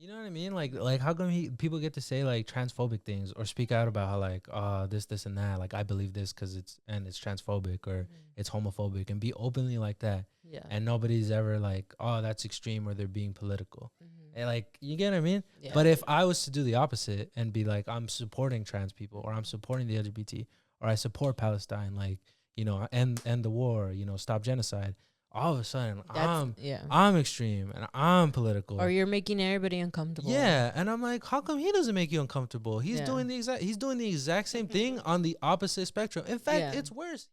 You know what I mean? Like how come people get to say like transphobic things or speak out about how like this and that, like I believe this because it's transphobic or it's homophobic and be openly like that, Yeah. and nobody's ever like, oh, that's extreme or they're being political. And like, you get what I mean? Yeah. But if I was to do the opposite and be like, I'm supporting trans people or I'm supporting the LGBT or I support Palestine, like, you know, end the war, you know, stop genocide, all of a sudden I'm extreme and I'm political. Or you're making everybody uncomfortable. Yeah, and I'm like, how come he doesn't make you uncomfortable? He's doing the exact same thing on the opposite spectrum. In fact, it's worse.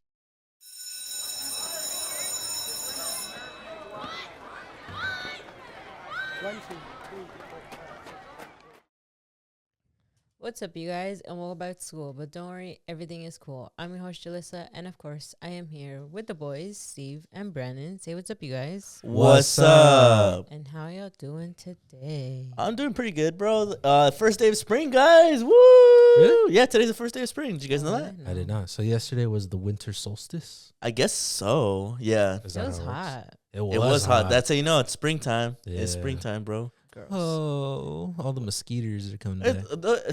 What's up, you guys, and welcome back to school. But don't worry, everything is cool. I'm your host, Julyssa, and of course, I am here with the boys, Steve and Brandon. Say what's up, you guys. What's up? And how y'all doing today? I'm doing pretty good, bro. First day of spring, guys. Woo! Really? Yeah, today's the first day of spring. Did you guys know that? I did not. So yesterday was the winter solstice. I guess so. Yeah. Is It that was how works? hot. It was hot. That's how you know it's springtime. Yeah. It's springtime, bro. Girls. Oh, all the mosquitoes are coming back.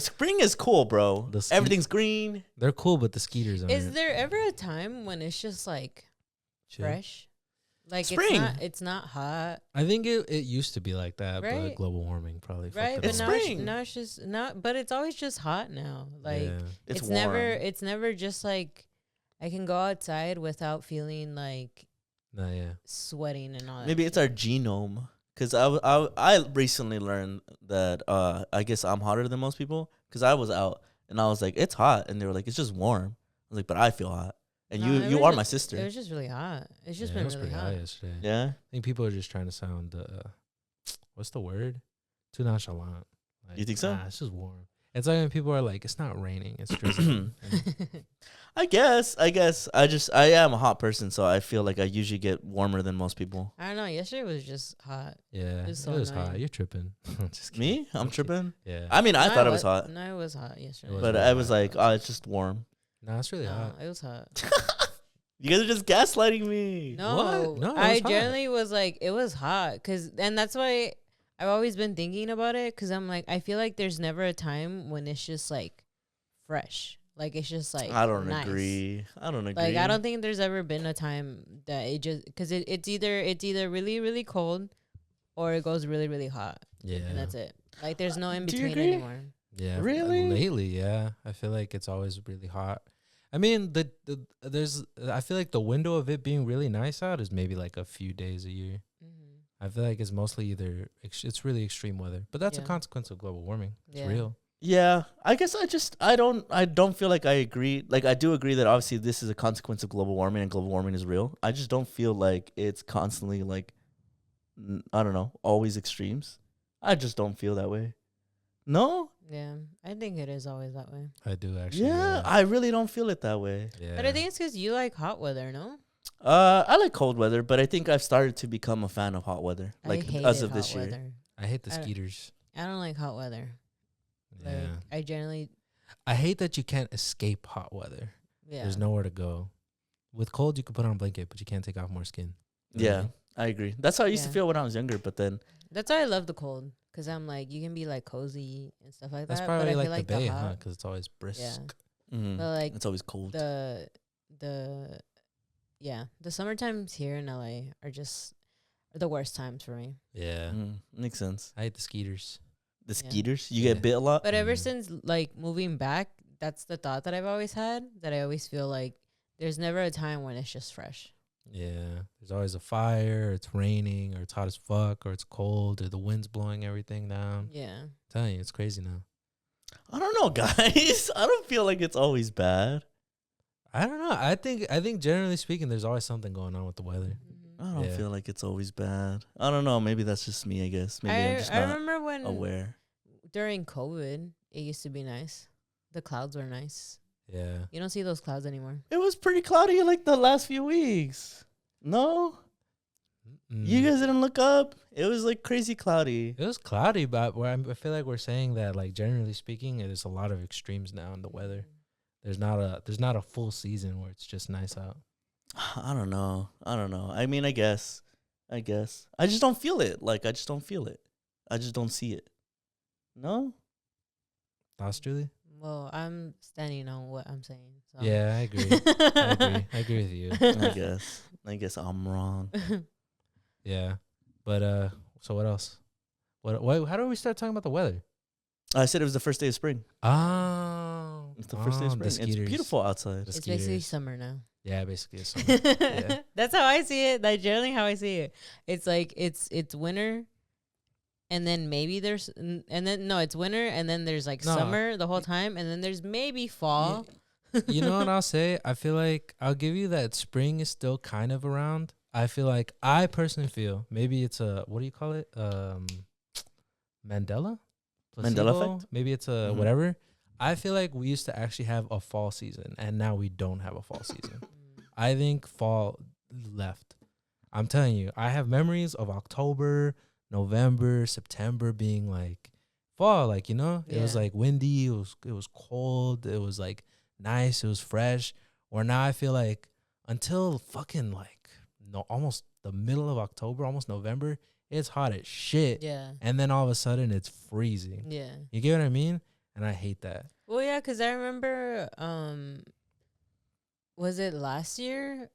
Spring is cool, bro. The Everything's green. They're cool, but the skeeters aren't. Is there ever a time when it's just like Chill. fresh? Like Spring. It's not hot, I think it used to be like that, but Right? global warming probably. right? fucked But it It's up. spring. now it's just not. But it's always just hot now. Like Yeah. It's warm. it's never just like I can go outside without feeling like Nah, yeah. sweating and all that. Maybe it's our genome. Because I recently learned that I guess I'm hotter than most people. Because I was out and I was like, it's hot. And they were like, it's just warm. I was like, but I feel hot. And No, it you was are ju- my It sister. was just really hot. It's just Yeah, it been was really pretty hot. yesterday. Yeah. I think people are just trying to sound, what's the word? Too nonchalant. Like, You think so? Nah, it's just warm. It's like when people are like, it's not raining, it's drizzling. And I guess. I am a hot person, so I feel like I usually get warmer than most people. I don't know. Yesterday was just hot. yeah, It's it so was hot. annoying. You're tripping. Just kidding. Me? I'm tripping. Yeah. I mean, I No, thought it was hot, No, it was hot yesterday. It was but really I was hot. like, oh, it's just warm. Nah, it's really No, hot. it was hot. You guys are just gaslighting me. No, What? No, it I was hot. generally was like, it was hot. And that's why I've always been thinking about it. Because I'm like, I feel like there's never a time when it's just like fresh. Like, it's just like, I don't nice. agree. I don't agree. Like, I don't think there's ever been a time that it just, because it's either really, really cold or it goes really, really hot. Yeah. And that's it. Like, there's no in Do you between agree? anymore. Yeah. Really? Lately, yeah. I feel like it's always really hot. I mean, I feel like the window of it being really nice out is maybe like a few days a year. I feel like it's mostly either it's really extreme weather, but that's a Yeah. consequence of global warming. It's Yeah. real. Yeah, I guess I don't feel like I agree. Like, I do agree that obviously this is a consequence of global warming and global warming is real. I just don't feel like it's constantly like, I don't know, always extremes. I just don't feel that way. No? Yeah. I think it is always that way. I do actually. Yeah, I really don't feel it that way. Yeah. But I think it's because you like hot weather, no? I like cold weather, but I think I've started to become a fan of hot weather. Like, I as hated of this hot year. weather. I hate the I don't- skeeters. I don't like hot weather. Like, Yeah. I generally, I hate that you can't escape hot weather. yeah. There's nowhere to go. With cold, you can put on a blanket, but you can't take off more skin. You know what I Yeah, mean? I agree. That's how I used to Yeah. feel when I was younger, but then That's why I love the cold. Because I'm like, you can be like cozy and stuff like That's that. probably but I like feel the bay, hot, huh? Because it's always brisk. mhm, But like it's always cold. the summer times here in LA are the worst times for me. Yeah. Makes sense. I hate the skeeters. The Yeah. skeeters, you Yeah. get bit a lot. But ever Mm. since like moving back, that's the thought that I've always had. That I always feel like there's never a time when it's just fresh. Yeah. There's always a fire, or it's raining, or it's hot as fuck, or it's cold, or the wind's blowing everything down. Yeah. I'm telling you, it's crazy now. I don't know, guys. I don't feel like it's always bad. I don't know. I think generally speaking, there's always something going on with the weather. Mm-hmm. I don't Yeah. feel like it's always bad. I don't know. Maybe that's just me, I guess. Maybe I'm just I not remember when aware. during COVID, it used to be nice. The clouds were nice. Yeah. You don't see those clouds anymore. It was pretty cloudy like the last few weeks. No? You guys didn't look up? It was like crazy cloudy. It was cloudy, but I feel like we're saying that, like, generally speaking, there's a lot of extremes now in the weather. There's not a full season where it's just nice out. I don't know. I mean, I guess. I just don't feel it. Like, I just don't feel it. I just don't see it. No. Thoughts, Julie? Well, I'm standing on what I'm saying. So. Yeah, I agree. I agree with you. I guess I'm wrong. Yeah, but so what else? What? How do we start talking about the weather? I said it was the first day of spring. Oh, It's the first day of spring. It's beautiful outside. It's basically summer now. Yeah, basically it's summer. Yeah. That's how I see it. That's generally how I see it. It's like it's winter, and then maybe there's and then no, it's winter, and then there's like summer the whole time, and then there's maybe fall. You know what I'll say? I feel like I'll give you that spring is still kind of around. I feel like I personally feel maybe it's a what do you call it? Mandela effect. Maybe it's a whatever. I feel like we used to actually have a fall season, and now we don't have a fall season. I think fall left. I'm telling you, I have memories of October, November, September being like fall. Like, you know, it was like windy. It was cold. It was like nice. It was fresh. Or now I feel like until fucking like almost the middle of October, almost November, it's hot as shit. Yeah. And then all of a sudden it's freezing. Yeah. You get what I mean? And I hate that. Well, yeah, because I remember, was it last year?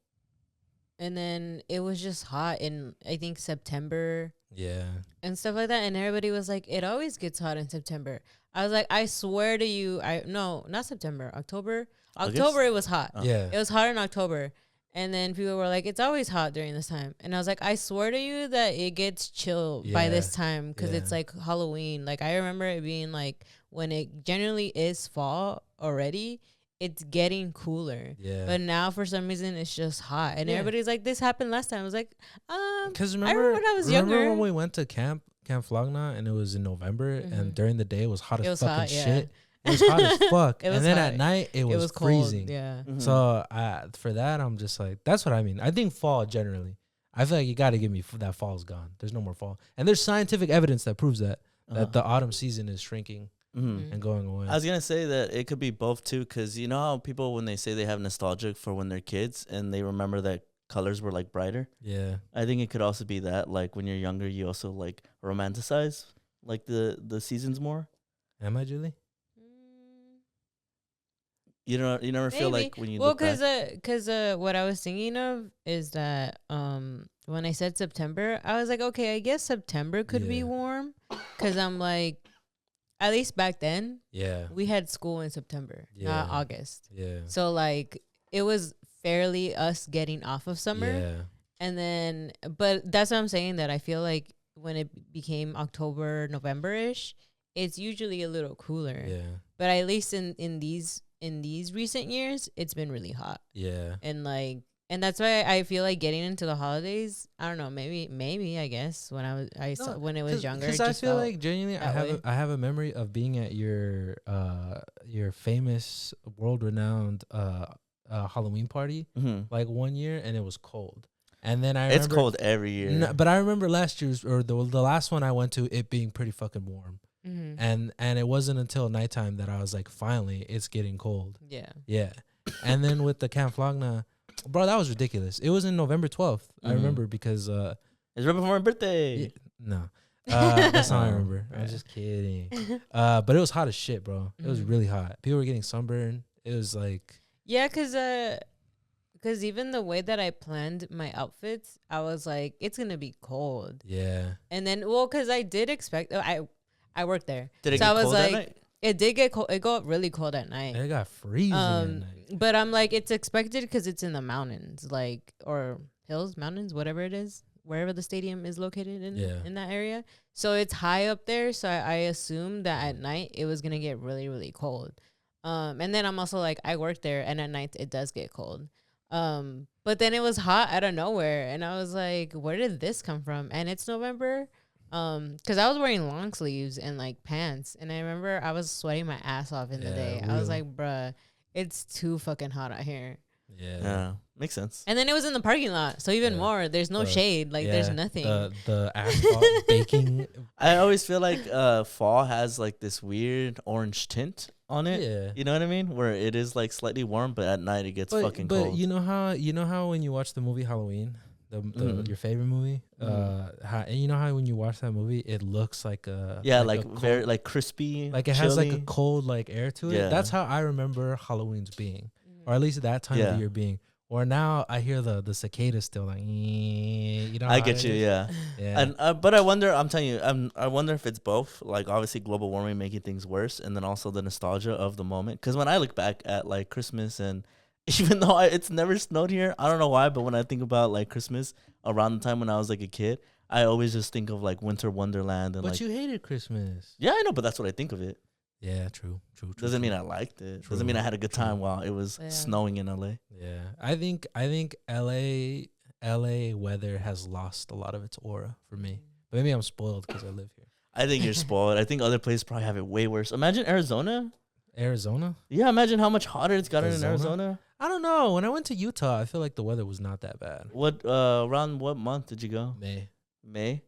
And then it was just hot in, I think, September. Yeah. And stuff like that. And everybody was like, it always gets hot in September. I was like, I swear to you, no, not September, October. October, it was hot. Yeah. It was hot in October. And then people were like, it's always hot during this time. And I was like, I swear to you that it gets chill by this time because it's like Halloween. Like, I remember it being like when it generally is fall already, it's getting cooler. Yeah. But now for some reason it's just hot. And everybody's like, this happened last time. I was like, because I remember when I was younger. Remember when we went to Camp Flogna and it was in November and during the day it was hot as fucking shit. It was hot as fuck. And then at night, it was freezing. Cold, yeah. Mm-hmm. So for that, I'm just like, that's what I mean. I think fall generally. I feel like you got to give me that fall's gone. There's no more fall. And there's scientific evidence that proves that the autumn season is shrinking and going away. I was going to say that it could be both too, because you know how people, when they say they have nostalgia for when they're kids and they remember that colors were like brighter? Yeah. I think it could also be that, like when you're younger, you also like romanticize like the seasons more. Am I, Julie? You never feel like when you look back. Because what I was thinking of is that when I said September, I was like, okay, I guess September could be warm, because I'm like, at least back then, we had school in September, not August. Yeah. So like it was fairly us getting off of summer. Yeah. And then, but that's what I'm saying, that I feel like when it became October, November-ish, it's usually a little cooler. Yeah. But at least in these recent years, it's been really hot. Yeah. And that's why I feel like getting into the holidays, I don't know, maybe I guess when when it was younger. Because I feel like genuinely I have a memory of being at your famous world-renowned Halloween party like one year, and it was cold. And then it's cold every year. No, but I remember last year's, or the last one I went to, it being pretty fucking warm. And it wasn't until nighttime that I was like, finally, it's getting cold. Yeah. Yeah. And then with the Camp Flogna, bro, that was ridiculous. It was in November 12th. I remember because it's right before my birthday. Yeah, no. That's not I remember. I was just kidding. But it was hot as shit, bro. It was really hot. People were getting sunburned. It was like, yeah, because even the way that I planned my outfits, I was like, it's gonna be cold. Yeah. And then, well, because I did expect, I worked there. Did it get cold at night? It did get cold. It got really cold at night. It got freezing at night. But I'm like, it's expected because it's in the mountains, like, or hills, mountains, whatever it is, wherever the stadium is located in that area. So it's high up there. So I assumed that at night it was gonna get really, really cold. And then I'm also like, I worked there, and at night it does get cold. But then it was hot out of nowhere, and I was like, where did this come from? And it's November. Cause I was wearing long sleeves and like pants, and I remember I was sweating my ass off in the day. Really? I was like, bruh, it's too fucking hot out here. Yeah, makes sense. And then it was in the parking lot, so even more. There's no shade, like there's nothing. The asphalt baking. I always feel like fall has like this weird orange tint on it. Yeah, you know what I mean? Where it is like slightly warm, but at night it gets fucking cold. But you know how when you watch the movie Halloween, your favorite movie. You know how when you watch that movie, it looks like like a cold, very like crispy, like it chilly. has like a cold like air to it. Yeah. That's how I remember Halloween's being, or at least that time of the year being. Or now I hear the cicadas still like, you know. I get you, yeah. Yeah. And but I wonder. I'm telling you, I wonder if it's both. Like obviously global warming making things worse, and then also the nostalgia of the moment. Because when I look back at like Christmas and even though it's never snowed here, I don't know why, but when I think about like Christmas around the time when I was like a kid, I always just think of like winter wonderland and but like. you hated Christmas. Yeah, I know, but that's what I think of it. Yeah, true. Doesn't mean I liked it. True. Doesn't mean I had a good time while it was snowing in LA. Yeah, I think LA weather has lost a lot of its aura for me. But maybe I'm spoiled because I live here. I think you're spoiled. I think other places probably have it way worse. Imagine Arizona. Arizona? Yeah, imagine how much hotter it's gotten in Arizona. I don't know. When I went to Utah, I feel like the weather was not that bad. What around what month did you go? May.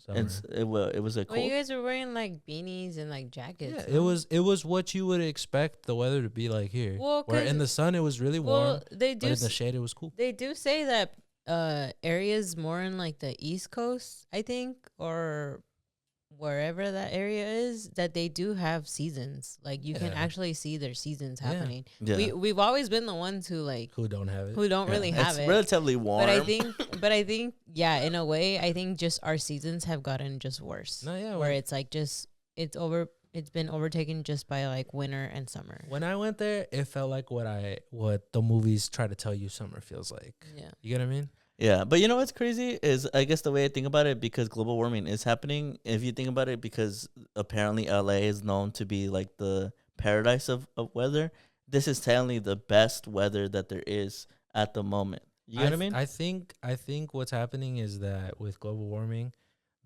Summer. It was a cold. Well, you guys were wearing like beanies and like jackets. Yeah, it was what you would expect the weather to be like here. Well, where in the sun it was really warm. They do but in the shade it was cool. They do say that areas more in like the East Coast, I think, or wherever that area is, that they do have seasons. Like you can actually see their seasons happening. Yeah. We've always been the ones who don't really have it. It's relatively warm. But I think yeah, in a way, I think just our seasons have gotten just worse. Where it's like just it's been overtaken just by like winter and summer. When I went there, it felt like what the movies try to tell you summer feels like. Yeah. You get what I mean? Yeah, but you know what's crazy is I guess the way I think about it, because global warming is happening, if you think about it, because apparently LA is known to be like the paradise of weather, this is technically the best weather that there is at the moment. You know what I mean? I think what's happening is that with global warming,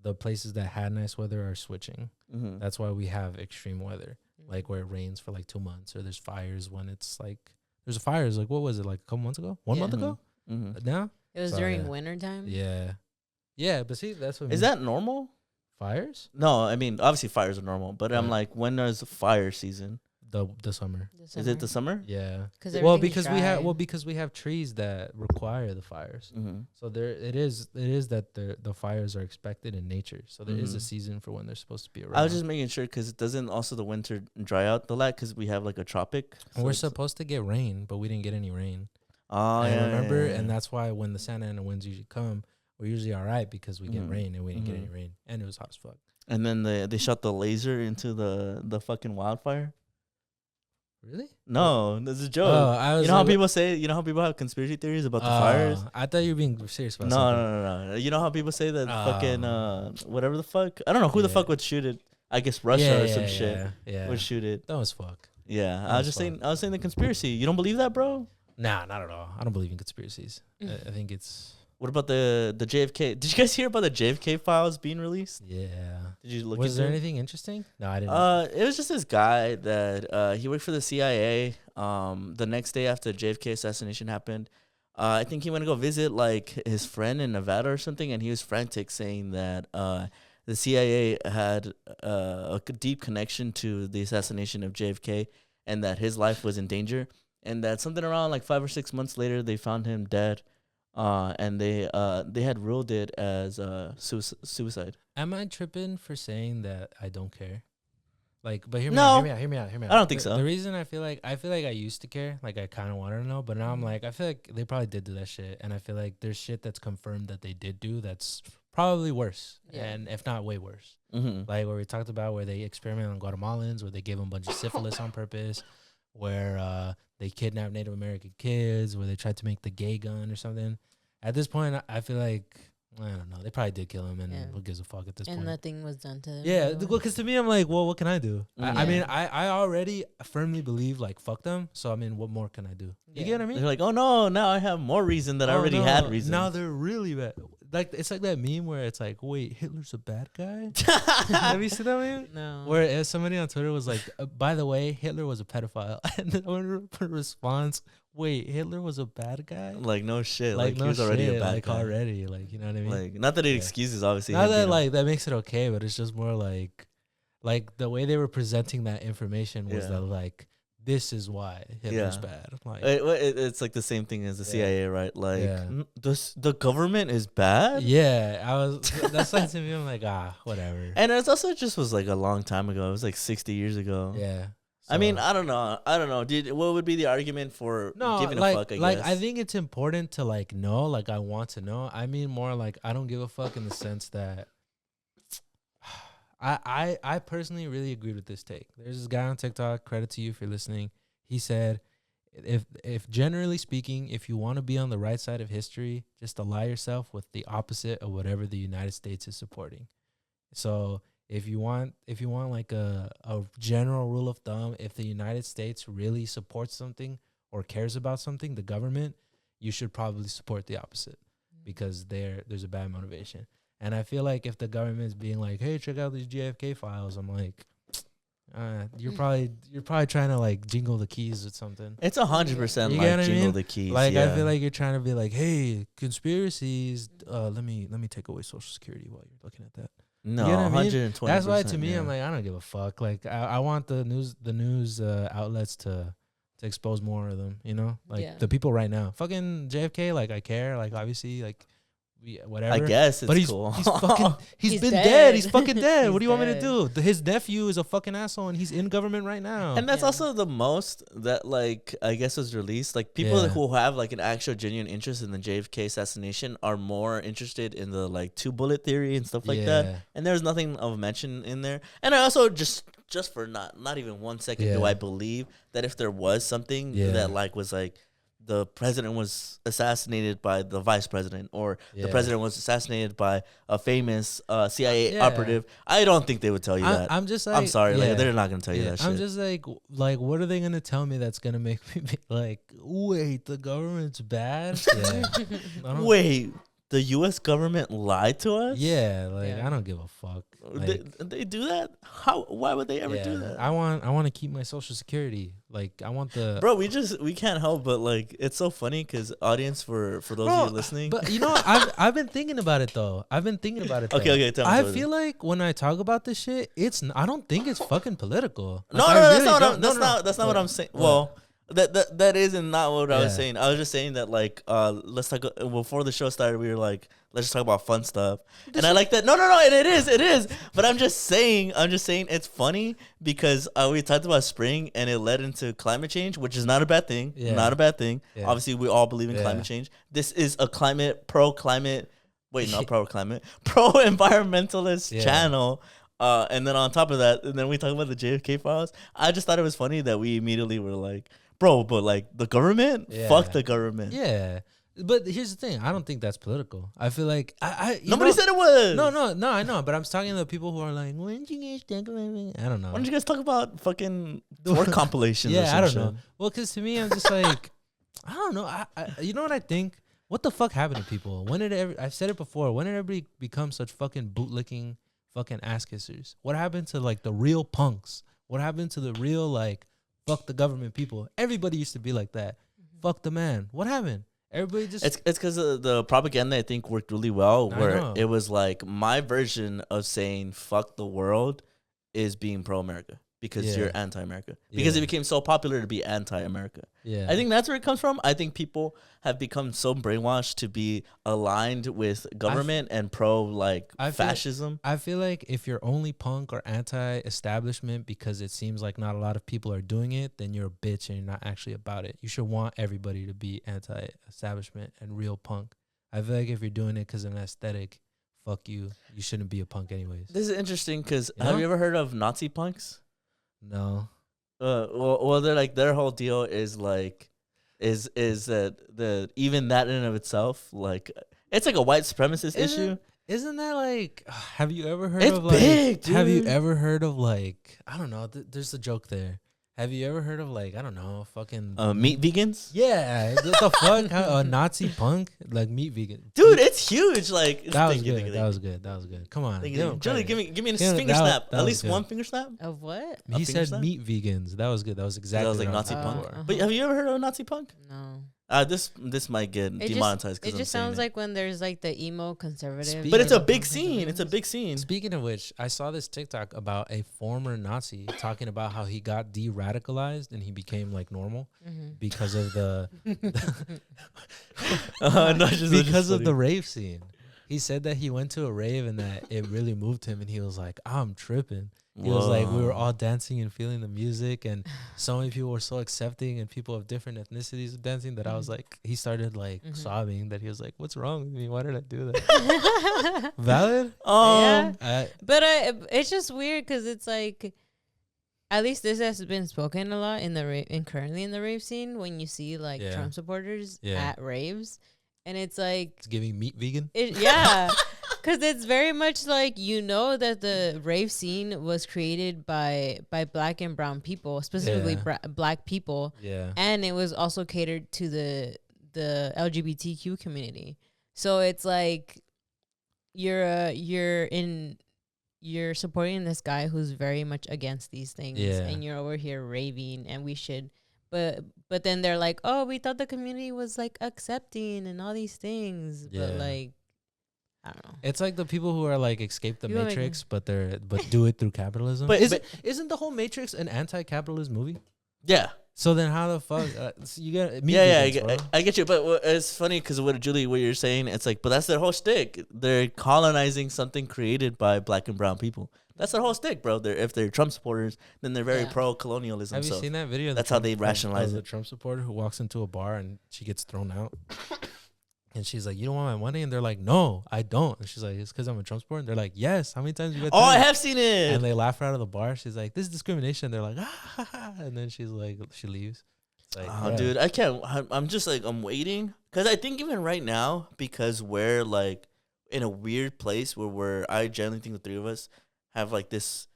the places that had nice weather are switching. Mm-hmm. That's why we have extreme weather, like where it rains for like 2 months, or there's fires when it's like there's fires. Like what was it, like a couple months ago? 1 month ago? Mm-hmm. Now? It was during winter time? Yeah. Yeah, but see, that's what is that normal? Fires? No, I mean, obviously fires are normal, but I'm like, when is fire season? The summer. Is it the summer? Yeah. Because we have trees that require the fires. Mm-hmm. So it is that the fires are expected in nature. So there is a season for when they're supposed to be around. I was just making sure, because it doesn't also the winter dry out the lot, because we have like a tropic. So we're supposed to get rain, but we didn't get any rain. Oh, yeah, remember? Yeah. And that's why when the Santa Ana winds usually come, we're usually all right because we get rain, and we didn't get any rain, and it was hot as fuck. And then they shot the laser into the fucking wildfire. Really? No, that's a joke. Oh, you know how people say, you know how people have conspiracy theories about the fires? I thought you were being serious about something. No. You know how people say that fucking whatever the fuck? I don't know who the fuck would shoot it. I guess Russia or some shit would shoot it. That was fuck. Yeah, I was saying the conspiracy. You don't believe that, bro? Nah, not at all. I don't believe in conspiracies. I think it's... What about the JFK? Did you guys hear about the JFK files being released? Yeah. Did you look? Was there anything interesting? No, I didn't. It was just this guy that he worked for the CIA. The next day after the JFK assassination happened, I think he went to go visit like his friend in Nevada or something, and he was frantic, saying that the CIA had a deep connection to the assassination of JFK, and that his life was in danger, and that something around like 5 or 6 months later they found him dead. And they had ruled it as suicide. Am I tripping for saying that I don't care? Like, but hear me out. I don't think so. The reason I feel like I used to care, like I kind of wanted to know, but now I'm like, I feel like they probably did do that shit, and I feel like there's shit that's confirmed that they did do that's probably worse, and if not way worse. Mm-hmm. Like where we talked about where they experimented on Guatemalans, where they gave them a bunch of syphilis on purpose, where they kidnapped Native American kids, where they tried to make the gay gun or something. At this point, I feel like, I don't know, they probably did kill him, and who gives a fuck at this point? And nothing was done to them. Yeah, because to me, I'm like, well, what can I do? I mean, I already firmly believe, like, fuck them. So, I mean, what more can I do? You get what I mean? They're like, oh, no, now I have more reason that I already had reason. Now they're really bad. Like, it's like that meme where it's like, wait, Hitler's a bad guy? Have you seen that meme? No. Where somebody on Twitter was like, by the way, Hitler was a pedophile. And then one response, wait, Hitler was a bad guy? Like, no shit. Like he was already a bad guy. Already, like, you know what I mean? Like, not that it excuses, obviously. Not that, like, that makes it okay, but it's just more like the way they were presenting that information was that, like, this is why Hitler's bad. Like it's like the same thing as the CIA, right? Like the government is bad. Yeah, that's like to me. I'm like, whatever. And it also just was like a long time ago. It was like 60 years ago. Yeah. So, I mean, I don't know. Dude, what would be the argument for giving a fuck? I think it's important to like know. Like, I want to know. I mean, more like I don't give a fuck in the sense that I personally really agreed with this take. There's this guy on TikTok. Credit to you for listening. He said, if generally speaking, if you want to be on the right side of history, just ally yourself with the opposite of whatever the United States is supporting. So if you want like a general rule of thumb, if the United States really supports something or cares about something, the government, you should probably support the opposite because there's a bad motivation. And I feel like if the government is being like, hey, check out these JFK files, I'm like, you're probably trying to like jingle the keys with something. It's 100% like jingle the keys. Like I feel like you're trying to be like, hey, conspiracies. Let me take away Social Security while you're looking at that. No, you know 120%. That's why to me, I'm like, I don't give a fuck. Like I want the news outlets to expose more of them. You know, like the people right now, fucking JFK. Like I care. Like obviously, like. Whatever. I guess it's but he's cool. He's been dead. He's fucking dead. What do you want me to do? His nephew is a fucking asshole and he's in government right now. And that's also the most that like I guess was released. Like people who have like an actual genuine interest in the JFK assassination are more interested in the like 2-bullet theory and stuff like that. And there's nothing of mention in there. And I also just for not even 1 second do I believe that if there was something that like was like the president was assassinated by the vice president, or the president was assassinated by a famous CIA operative, I don't think they would tell you that. I'm just like, I'm sorry, like they're not gonna tell you that shit. I'm just like, what are they gonna tell me that's gonna make me be like, wait, the government's bad? Wait, the U.S. government lied to us? Yeah, like I don't give a fuck. Like, they do that? How? Why would they ever do that? I want to keep my Social Security. Like I want the bro. We can't help but like it's so funny because audience for those of you listening. But you know, I've been thinking about it though. Okay. Tell me I feel like when I talk about this shit, I don't think it's fucking political. Like, that's not what I'm saying. Well. That isn't not what I was saying. I was just saying that like let's talk before the show started. We were like, let's just talk about fun stuff, and I like that. No, and it is. But I'm just saying it's funny because we talked about spring and it led into climate change, which is not a bad thing. Not a bad thing. Obviously, we all believe in climate change. This is a pro-environmentalist channel. And then on top of that, and then we talk about the JFK files. I just thought it was funny that we immediately were like, bro, but like the government? Fuck the government. Yeah. But here's the thing. I don't think that's political. I feel like nobody said it was. No, I know. But I'm talking to the people who are like, when did you guys talk about it? I don't know. Why don't you guys talk about fucking work compilations? I don't know. Well, because to me, I'm just like, I don't know. I you know what I think? What the fuck happened to people? I've said it before. When did everybody become such fucking bootlicking fucking ass kissers? What happened to like the real punks? What happened to the real like fuck the government people? Everybody used to be like that. Fuck the man. What happened? Everybody just it's because the propaganda I think worked really well. Where it was like my version of saying fuck the world is being pro America because you're anti America because it became so popular to be anti America. Yeah, I think that's where it comes from. I think people have become so brainwashed to be aligned with government and pro like fascism. I feel like if you're only punk or anti-establishment because it seems like not a lot of people are doing it, then you're a bitch and you're not actually about it. You should want everybody to be anti-establishment and real punk. I feel like if you're doing it because of an aesthetic, fuck you. You shouldn't be a punk anyways. This is interesting because have you ever heard of Nazi punks? No. Well, they're like their whole deal is like, is that the even that in and of itself like it's like a white supremacist issue. Isn't that like? Have you ever heard of like? Big, dude. Have you ever heard of like? I don't know. There's a joke there. Have you ever heard of like, I don't know, fucking meat vegans? Yeah, what the fuck? A Nazi punk like meat vegan? Dude, it's huge. Like that was good. That was good. Come on, Julie, give me a finger snap. At least one finger snap of what? He said meat vegans. That was good. That was exactly. That was like Nazi punk. But have you ever heard of a Nazi punk? No. This might get demonetized. It just sounds like when there's like the emo conservative. But it's a big scene. It's a big scene. Speaking of which, I saw this TikTok about a former Nazi talking about how he got de-radicalized and he became like normal because of the because of the rave scene. He said that he went to a rave and that it really moved him, and he was like, "I'm tripping." He was like, we were all dancing and feeling the music, and so many people were so accepting, and people of different ethnicities were dancing that I was like, he started like sobbing. That he was like, "What's wrong with me? Why did I do that?" Valid. Yeah. But it's just weird because it's like, at least this has been spoken a lot in the currently in the rave scene when you see like Trump supporters at raves, and it's like it's giving meat vegan. Because it's very much like, you know, that the rave scene was created by black and brown people, specifically black people. Yeah. And it was also catered to the LGBTQ community. So it's like you're supporting this guy who's very much against these things, and you're over here raving, and we should. But then they're like, "Oh, we thought the community was like accepting and all these things." Yeah. But like, I don't know. It's like the people who are like escape the Matrix, but do it through capitalism. But isn't the whole Matrix an anti-capitalist movie? Yeah. So then how the fuck you get? I get you. But it's funny because what you're saying, it's like, but that's their whole shtick. They're colonizing something created by black and brown people. That's their whole stick, bro. If they're Trump supporters, then they're very pro-colonialism. Have you seen that video? That's how they rationalize it. The Trump supporter who walks into a bar and she gets thrown out. And she's like, "You don't want my money?" And they're like, "No, I don't." And she's like, "It's because I'm a Trump supporter." And they're like, "Yes." How many times you got? Oh, I have seen it. And they laugh her out of the bar. She's like, "This is discrimination." They're like, "Ah." And then she's like, she leaves. It's like, dude, I can't. I'm just like, I'm waiting. Because I think even right now, because we're like in a weird place where I generally think the three of us have like this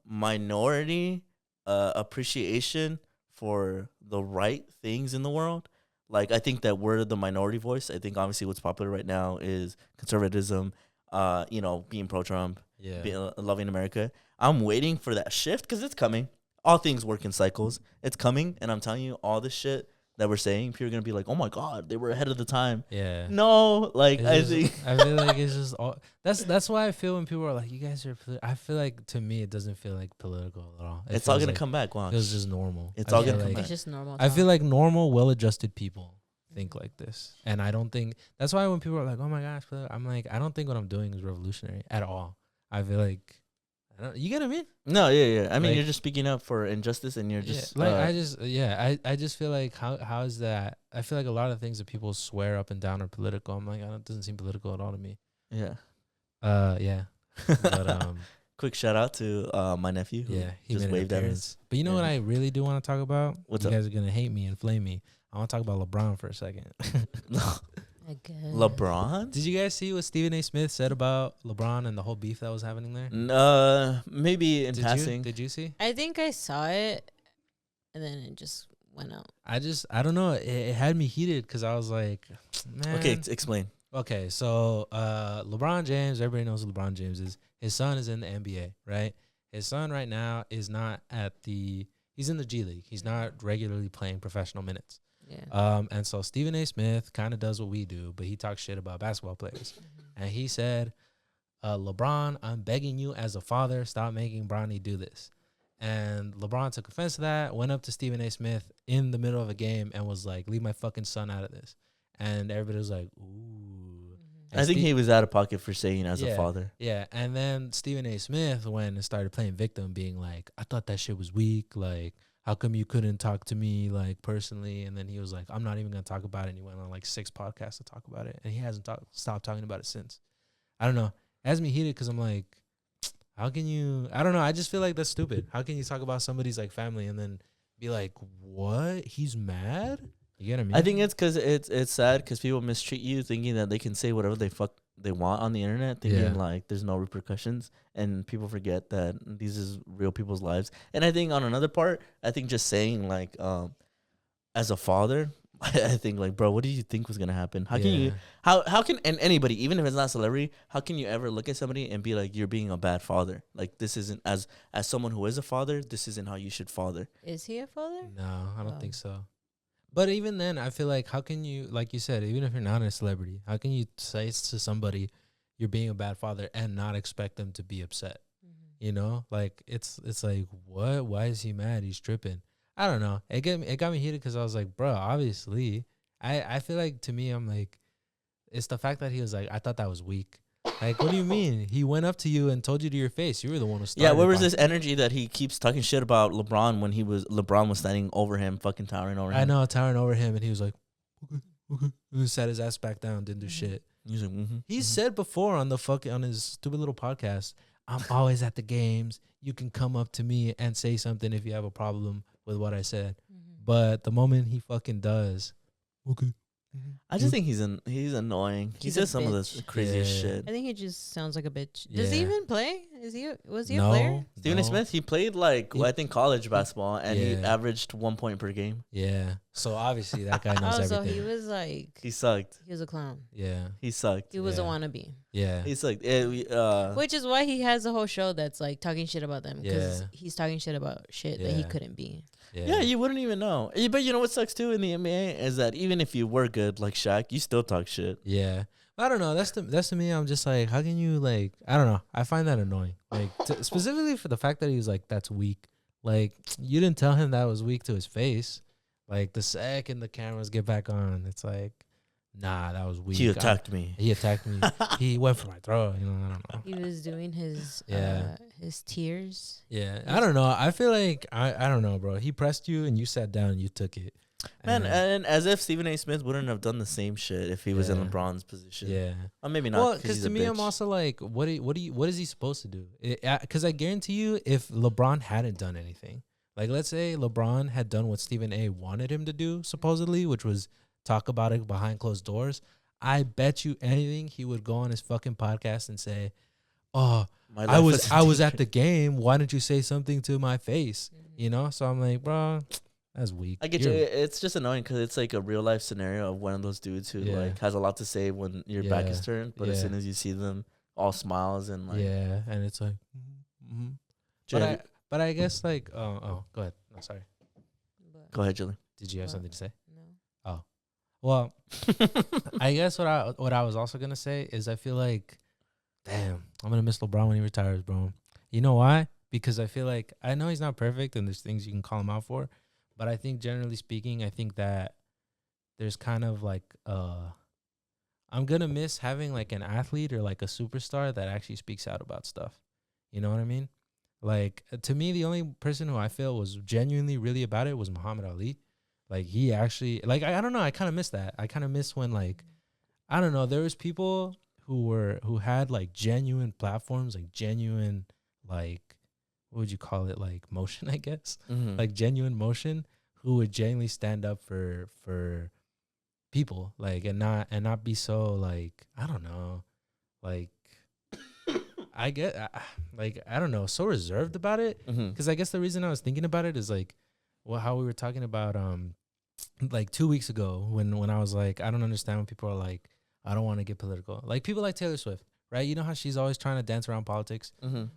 minority appreciation for the right things in the world. Like, I think that we're the minority voice. I think obviously what's popular right now is conservatism, being pro-Trump, loving America. I'm waiting for that shift because it's coming. All things work in cycles. It's coming, and I'm telling you, all this shit that we're saying, people are gonna be like, "Oh my god, they were ahead of the time." Yeah. No, like I feel like it's just all. That's why I feel when people are like, "You guys are." I feel like, to me, it doesn't feel like political at all. It's all gonna come back. Watch. It's just normal. It's all gonna come back. It's just normal. I feel like normal, well-adjusted people think like this, and I don't think that's why when people are like, "Oh my gosh," I'm like, I don't think what I'm doing is revolutionary at all. I feel like. You get what I mean? No, yeah. I mean, you're just speaking up for injustice, and you're just I just feel like how is that? I feel like a lot of things that people swear up and down are political. I'm like, it doesn't seem political at all to me. Yeah. Yeah. But quick shout out to my nephew. Who he just waved at us. But you know what I really do want to talk about? What's you up? guys are gonna hate me and flame me. I want to talk about LeBron for a second. LeBron? Did you guys see what Stephen A. Smith said about LeBron and the whole beef that was happening there? Maybe in passing. Did you see? I think I saw it, and then it just went out. I don't know. It had me heated because I was like, man. Okay, explain. Okay, so LeBron James, everybody knows who LeBron James is. His son is in the NBA, right? His son right now is not he's in the G League. He's not regularly playing professional minutes. Yeah. And so Stephen A. Smith kind of does what we do, but he talks shit about basketball players. And he said, LeBron, I'm begging you as a father, stop making Bronny do this. And LeBron took offense to that, went up to Stephen A. Smith in the middle of a game and was like, leave my fucking son out of this. And everybody was like, ooh. I think he was out of pocket for saying as a father. Yeah. And then Stephen A. Smith went and started playing victim, being like, I thought that shit was weak. Like, how come you couldn't talk to me, like, personally? And then he was like, I'm not even going to talk about it. And he went on, like, 6 podcasts to talk about it. And he hasn't stopped talking about it since. I don't know. It has me heated because I'm like, how can you? I don't know. I just feel like that's stupid. How can you talk about somebody's, like, family and then be like, what? He's mad? You get what I mean? I think it's because it's sad because people mistreat you thinking that they can say whatever they want on the internet, thinking like there's no repercussions, and people forget that these is real people's lives. And I think on another part, I think just saying like as a father, I think like, bro, what did you think was gonna happen? How can you how can and anybody, even if it's not a celebrity, how can you ever look at somebody and be like, you're being a bad father? Like, this isn't as someone who is a father, this isn't how you should father. Is he a father? No, I don't think so. But even then, I feel like how can you, like you said, even if you're not a celebrity, how can you say to somebody you're being a bad father and not expect them to be upset? You know, like it's like, what? Why is he mad? He's tripping. I don't know. It got me heated because I was like, bro, obviously, I feel like to me, I'm like, it's the fact that he was like, I thought that was weak. Like, what do you mean? He went up to you and told you to your face. You were the one who started. Yeah, where was this energy that he keeps talking shit about LeBron when LeBron was standing over him, fucking towering over him? I know, towering over him, and he was like, okay. He sat his ass back down, didn't do shit. He's like, He said before on his stupid little podcast, I'm always at the games. You can come up to me and say something if you have a problem with what I said. But the moment he fucking does, okay. I just think he's annoying. He says some of the craziest shit. I think he just sounds like a bitch. Does he even play? Was he a No, player? Stephen A. Smith, he played I think college basketball, and he averaged 1 point per game. Yeah. So obviously that guy knows everything. So he was like, he sucked. He was a clown. Yeah. He sucked. He was a wannabe. Yeah. He sucked. Which is why he has a whole show that's like talking shit about them, because he's talking shit about shit that he couldn't be. Yeah, you wouldn't even know. But you know what sucks too in the NBA is that even if you were good like Shaq, you still talk shit. Yeah. I don't know. That's to me. I'm just like, how can you like? I don't know. I find that annoying. Like specifically for the fact that he was like, that's weak. Like you didn't tell him that was weak to his face. Like the second the cameras get back on, it's like, nah, that was weak. He attacked me. He attacked me. He went for my throat. You know, I don't know. He was doing his his tears. Yeah, I don't know. I feel like I don't know, bro. He pressed you and you sat down and you took it. Man, and as if Stephen A. Smith wouldn't have done the same shit if he was in LeBron's position. Yeah, or maybe not. Well, because to me, I'm also like, what is he supposed to do? Because I guarantee you, if LeBron hadn't done anything, like let's say LeBron had done what Stephen A. wanted him to do, supposedly, which was talk about it behind closed doors, I bet you anything he would go on his fucking podcast and say, "Oh, I was at the game. Why didn't you say something to my face?" You know? So I'm like, bro, that's weak. I get you. It's just annoying because it's like a real life scenario of one of those dudes who like has a lot to say when your back is turned, but as soon as you see them, all smiles and like and it's like, but I guess like go ahead. No, sorry. Go ahead, Julie. Did you have something to say? No. Oh, well, I guess what I was also gonna say is I feel like, damn, I'm gonna miss LeBron when he retires, bro. You know why? Because I feel like I know he's not perfect and there's things you can call him out for, but I think generally speaking, I think that there's kind of like I'm gonna miss having like an athlete or like a superstar that actually speaks out about stuff. You know what I mean? Like to me, the only person who I feel was genuinely really about it was Muhammad Ali. Like he actually, like I don't know, I kind of miss that. I kind of miss when like, I don't know, there was people who had like genuine platforms, like genuine, like what would you call it, like motion, I guess, like genuine motion, who would genuinely stand up for people, like and not be so like, I don't know, like I get like I don't know, so reserved about it, because I guess the reason I was thinking about it is like, well, how we were talking about like 2 weeks ago when I was like, I don't understand when people are like, I don't want to get political, like people like Taylor Swift, right? You know how she's always trying to dance around politics,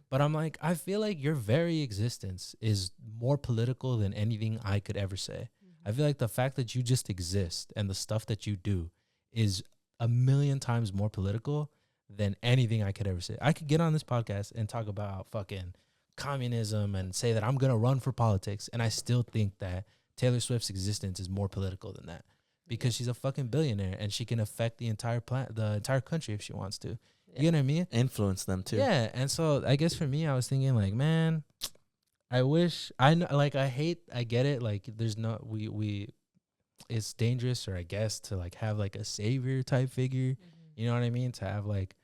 but I'm like, I feel like your very existence is more political than anything I could ever say. I feel like the fact that you just exist and the stuff that you do is a million times more political than anything I could ever say. I could get on this podcast and talk about fucking communism and say that I'm going to run for politics, and I still think that Taylor Swift's existence is more political than that, because she's a fucking billionaire and she can affect the entire country if she wants to. You know what I mean? Influence them too. Yeah, and so I guess for me, I was thinking like, man, I wish I get it. Like, there's no it's dangerous, or I guess to like have like a savior type figure. You know what I mean? To have like,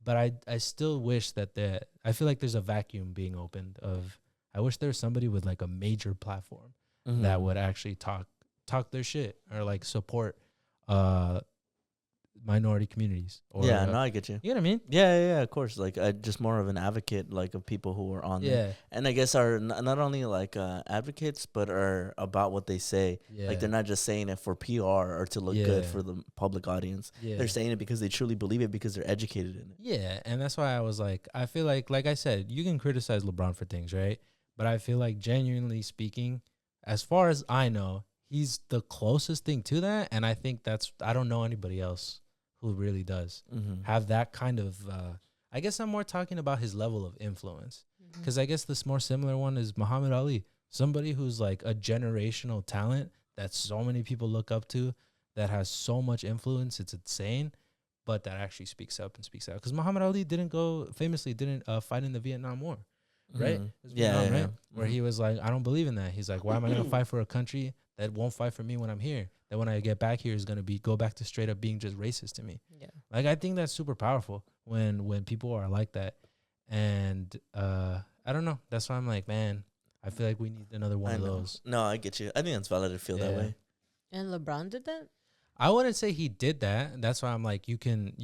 but I still wish that I feel like there's a vacuum being opened of. I wish there was somebody with like a major platform that would actually talk their shit or like support minority communities. Or, I get you. You know what I mean? Yeah, of course. Like, just more of an advocate, like, of people who are on there. And I guess are not only like advocates, but are about what they say. Like, they're not just saying it for PR or to look good for the public audience. They're saying it because they truly believe it, because they're educated in it. Yeah, and that's why I was like, I feel like I said, you can criticize LeBron for things, right? But I feel like, genuinely speaking, as far as I know, he's the closest thing to that, and I think I don't know anybody else who really does have that kind of. I guess I'm more talking about his level of influence, because I guess this more similar one is Muhammad Ali, somebody who's like a generational talent that so many people look up to, that has so much influence, it's insane, but that actually speaks up and speaks out. Because Muhammad Ali famously didn't fight in the Vietnam War, right? Yeah. Where he was like, I don't believe in that. He's like, why am I gonna fight for a country that won't fight for me when I'm here? That when I get back here is gonna go back to straight up being just racist to me. Yeah. Like, I think that's super powerful when people are like that, and I don't know. That's why I'm like, man, I feel like we need another one of those. No, I get you. I think it's valid to feel that way. And LeBron did that? I wouldn't say he did that. That's why I'm like, you can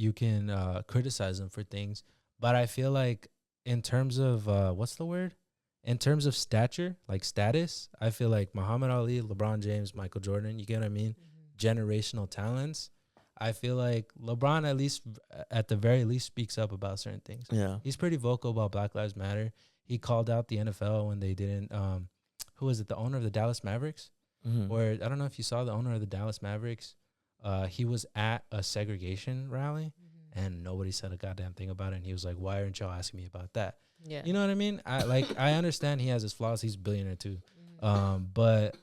criticize him for things, but I feel like in terms of what's the word? In terms of stature, like status, I feel like Muhammad Ali, LeBron James, Michael Jordan, you get what I mean? Generational talents. I feel like LeBron, at least at the very least, speaks up about certain things. Yeah. He's pretty vocal about Black Lives Matter. He called out the NFL when they didn't, who was it? The owner of the Dallas Mavericks? Where, I don't know if you saw the owner of the Dallas Mavericks. He was at a segregation rally and nobody said a goddamn thing about it. And he was like, why aren't y'all asking me about that? Yeah. You know what I mean? I understand he has his flaws. He's a billionaire too. But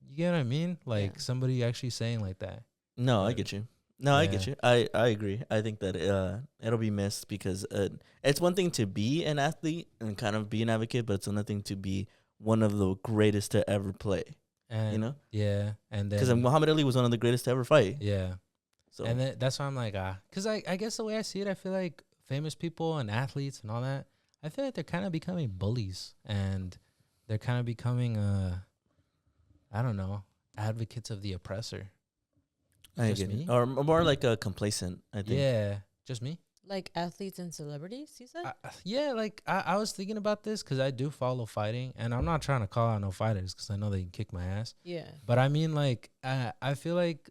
you get what I mean? Like somebody actually saying like that. No, I get you. No, I get you. I agree. I think that it'll be missed because it's one thing to be an athlete and kind of be an advocate, but it's another thing to be one of the greatest to ever play. And you know? Yeah. And then because Muhammad Ali was one of the greatest to ever fight. Yeah. So and then that's why I'm like, because I guess the way I see it, I feel like famous people and athletes and all that, I feel like they're kind of becoming bullies, and they're kind of becoming I don't know, advocates of the oppressor. I get it. Or more like a complacent, I think. Yeah, just me. Like athletes and celebrities, you said? Yeah, like I was thinking about this because I do follow fighting, and I'm not trying to call out no fighters because I know they can kick my ass. Yeah. But I mean, like, I feel like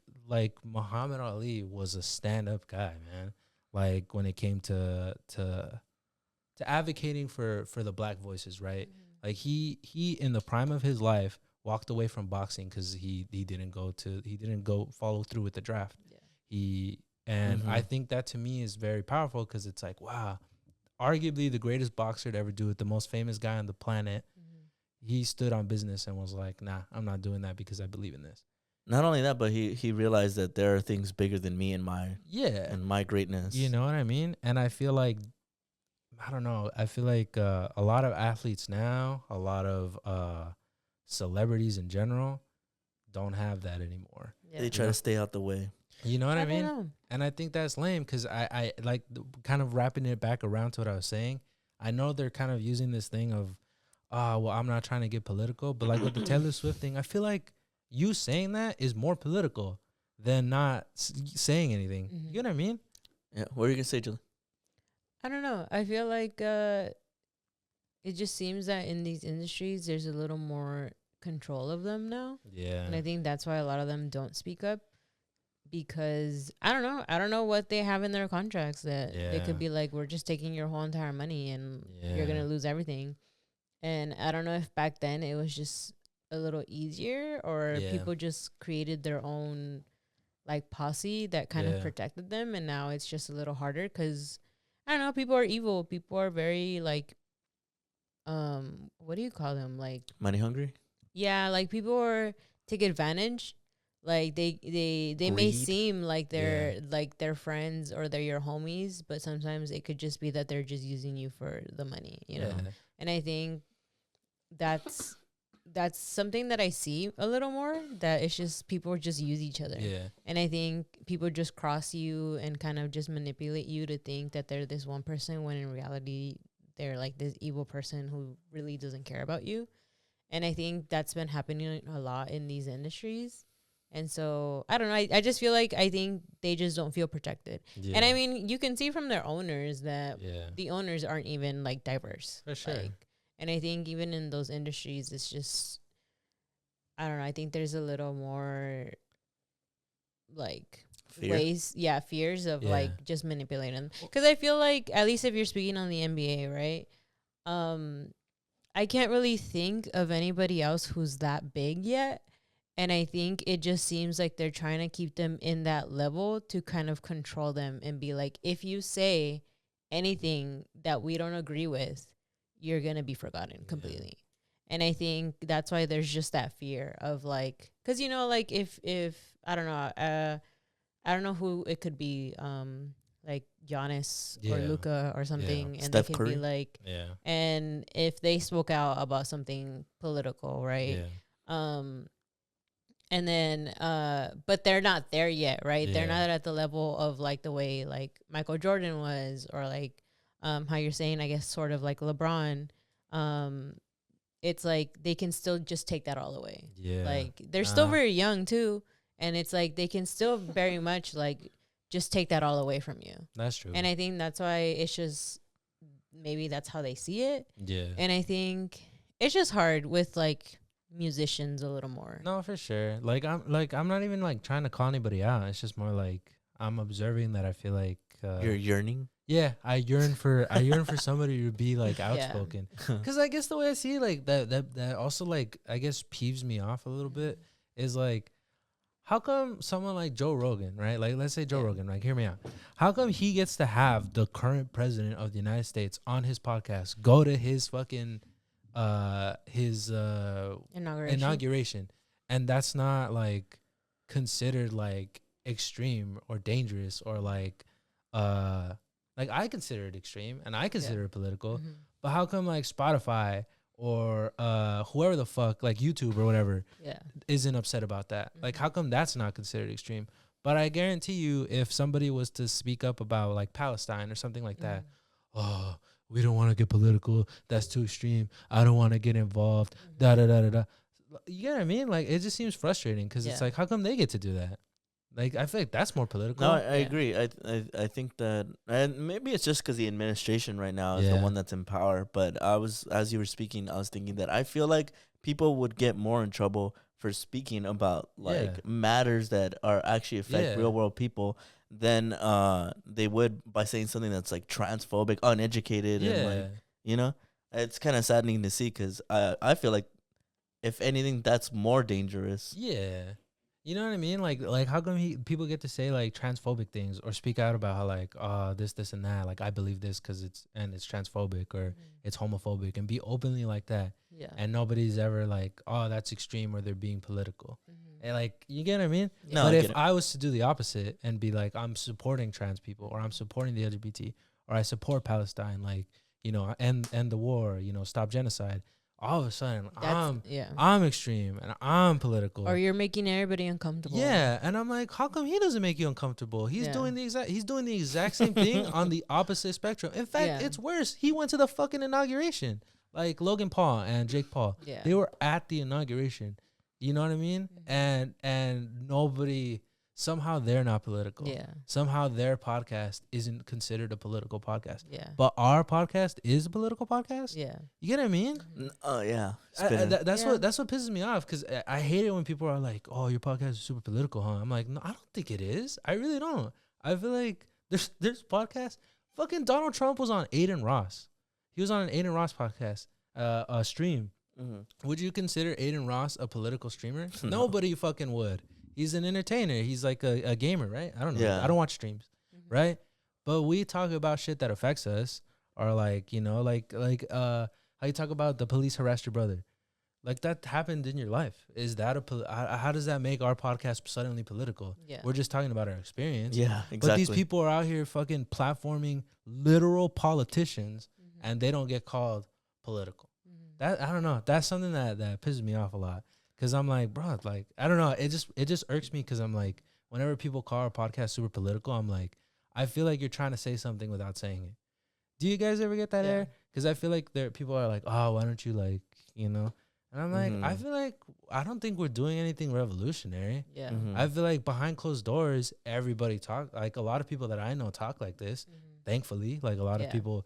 Muhammad Ali was a stand-up guy, man. Like when it came to advocating for the black voices, right? Like he in the prime of his life walked away from boxing because he didn't go follow through with the draft. Yeah. I think that to me is very powerful because it's like, wow, arguably the greatest boxer to ever do it, the most famous guy on the planet. He stood on business and was like, nah, I'm not doing that because I believe in this. Not only that, but he realized that there are things bigger than me and my greatness. You know what I mean? And I feel like, I don't know, I feel like a lot of athletes now, a lot of celebrities in general don't have that anymore. Yeah. They try to stay out the way. You know what I mean? And I think that's lame because I like kind of wrapping it back around to what I was saying. I know they're kind of using this thing of, well, I'm not trying to get political, but like with the Taylor Swift thing, I feel like you saying that is more political than not saying anything. You know what I mean? Yeah. What are you going to say, Julie? I don't know. I feel like it just seems that in these industries, there's a little more control of them now. Yeah. And I think that's why a lot of them don't speak up. Because I don't know what they have in their contracts that they could be like, we're just taking your whole entire money and you're gonna lose everything. And I don't know if back then it was just a little easier or people just created their own like posse that kind of protected them, and now it's just a little harder because I don't know, people are evil. People are very like what do you call them? Like money hungry? Yeah, like people are take advantage. Like they may seem like they're like their friends or they're your homies, but sometimes it could just be that they're just using you for the money, you know. And I think that's something that I see a little more, that it's just people just use each other. And I think people just cross you and kind of just manipulate you to think that they're this one person when in reality they're like this evil person who really doesn't care about you. And I think that's been happening a lot in these industries. And so, I don't know, I just feel like I think they just don't feel protected. And I mean, you can see from their owners that the owners aren't even like diverse. For sure. Like, and I think even in those industries, it's just, I don't know, I think there's a little more like fears of like just manipulating them. Because I feel like, at least if you're speaking on the NBA, right? I can't really think of anybody else who's that big yet. And I think it just seems like they're trying to keep them in that level to kind of control them and be like, if you say anything that we don't agree with, you're going to be forgotten completely. And I think that's why there's just that fear of like, because, you know, like if I don't know who it could be, like Giannis or Luka or something, and Steph they could Curry. be like, and if they spoke out about something political, right? And then, but they're not there yet, right? They're not at the level of like the way like Michael Jordan was, or like, how you're saying, I guess, sort of like LeBron. It's like they can still just take that all away. Like they're still very young too, and it's like they can still very much like just take that all away from you. That's true. And I think that's why it's just maybe that's how they see it. And I think it's just hard with like musicians a little more. No, for sure. Like I'm not even like trying to call anybody out. It's just more like I'm observing that I feel like you're yearning. Yeah, I yearn for somebody to be like outspoken. Because I guess the way I see it, like that also like I guess peeves me off a little bit is like, how come someone like Joe Rogan, right? Like let's say Joe Rogan, like hear me out. How come he gets to have the current president of the United States on his podcast, go to his fucking his inauguration, and that's not like considered like extreme or dangerous or like I consider it extreme and I consider it political, but how come like Spotify or whoever the fuck, like YouTube or whatever, isn't upset about that? Like how come that's not considered extreme? But I guarantee you, if somebody was to speak up about like Palestine or something like that, oh, we don't want to get political. That's too extreme. I don't want to get involved. Da da da da da. You get what I mean? Like it just seems frustrating because it's like, how come they get to do that? Like I feel like that's more political. No, I agree. I think that, and maybe it's just because the administration right now is the one that's in power. But as you were speaking, I was thinking that I feel like people would get more in trouble for speaking about like matters that are actually affect real world people than they would by saying something that's like transphobic, uneducated, and like, you know, it's kind of saddening to see because I feel like if anything that's more dangerous. You know what I mean? Like how come people get to say like transphobic things or speak out about how like this and that, like I believe this because it's transphobic or it's homophobic, and be openly like that, and nobody's ever like, oh, that's extreme or they're being political. And like, you get what I mean? No, but if I was to do the opposite and be like, I'm supporting trans people or I'm supporting the LGBT or I support Palestine, like, you know, end the war, you know, stop genocide, all of a sudden I'm extreme and I'm political. Or you're making everybody uncomfortable. Yeah, and I'm like, how come he doesn't make you uncomfortable? He's doing the exact same thing on the opposite spectrum. In fact, it's worse. He went to the fucking inauguration. Like Logan Paul and Jake Paul. They were at the inauguration. You know what I mean? And nobody, somehow they're not political. Somehow their podcast isn't considered a political podcast. But our podcast is a political podcast. You get what I mean? Oh yeah. That's what pisses me off, because I hate it when people are like, "Oh, your podcast is super political, huh?" I'm like, no, I don't think it is. I really don't. I feel like there's podcasts. Fucking Donald Trump was on Aiden Ross. He was on an Aiden Ross podcast, stream. Would you consider Aiden Ross a political streamer? Nobody fucking would. He's an entertainer. He's like a gamer, right? I don't know. I don't watch streams, right? But we talk about shit that affects us, or like, you know, like how you talk about the police harassed your brother. Like that happened in your life. Is that how does that make our podcast suddenly political? We're just talking about our experience. Exactly. But these people are out here fucking platforming literal politicians, and they don't get called political. That, I don't know. That's something that pisses me off a lot. Cause I'm like, bro, like, I don't know. It just irks me. Cause I'm like, whenever people call our podcast super political, I'm like, I feel like you're trying to say something without saying it. Do you guys ever get that air? Cause I feel like people are like, oh, why don't you, like, you know? And I'm like, I feel like, I don't think we're doing anything revolutionary. I feel like behind closed doors, everybody talk, like a lot of people that I know talk like this. Thankfully, like a lot of people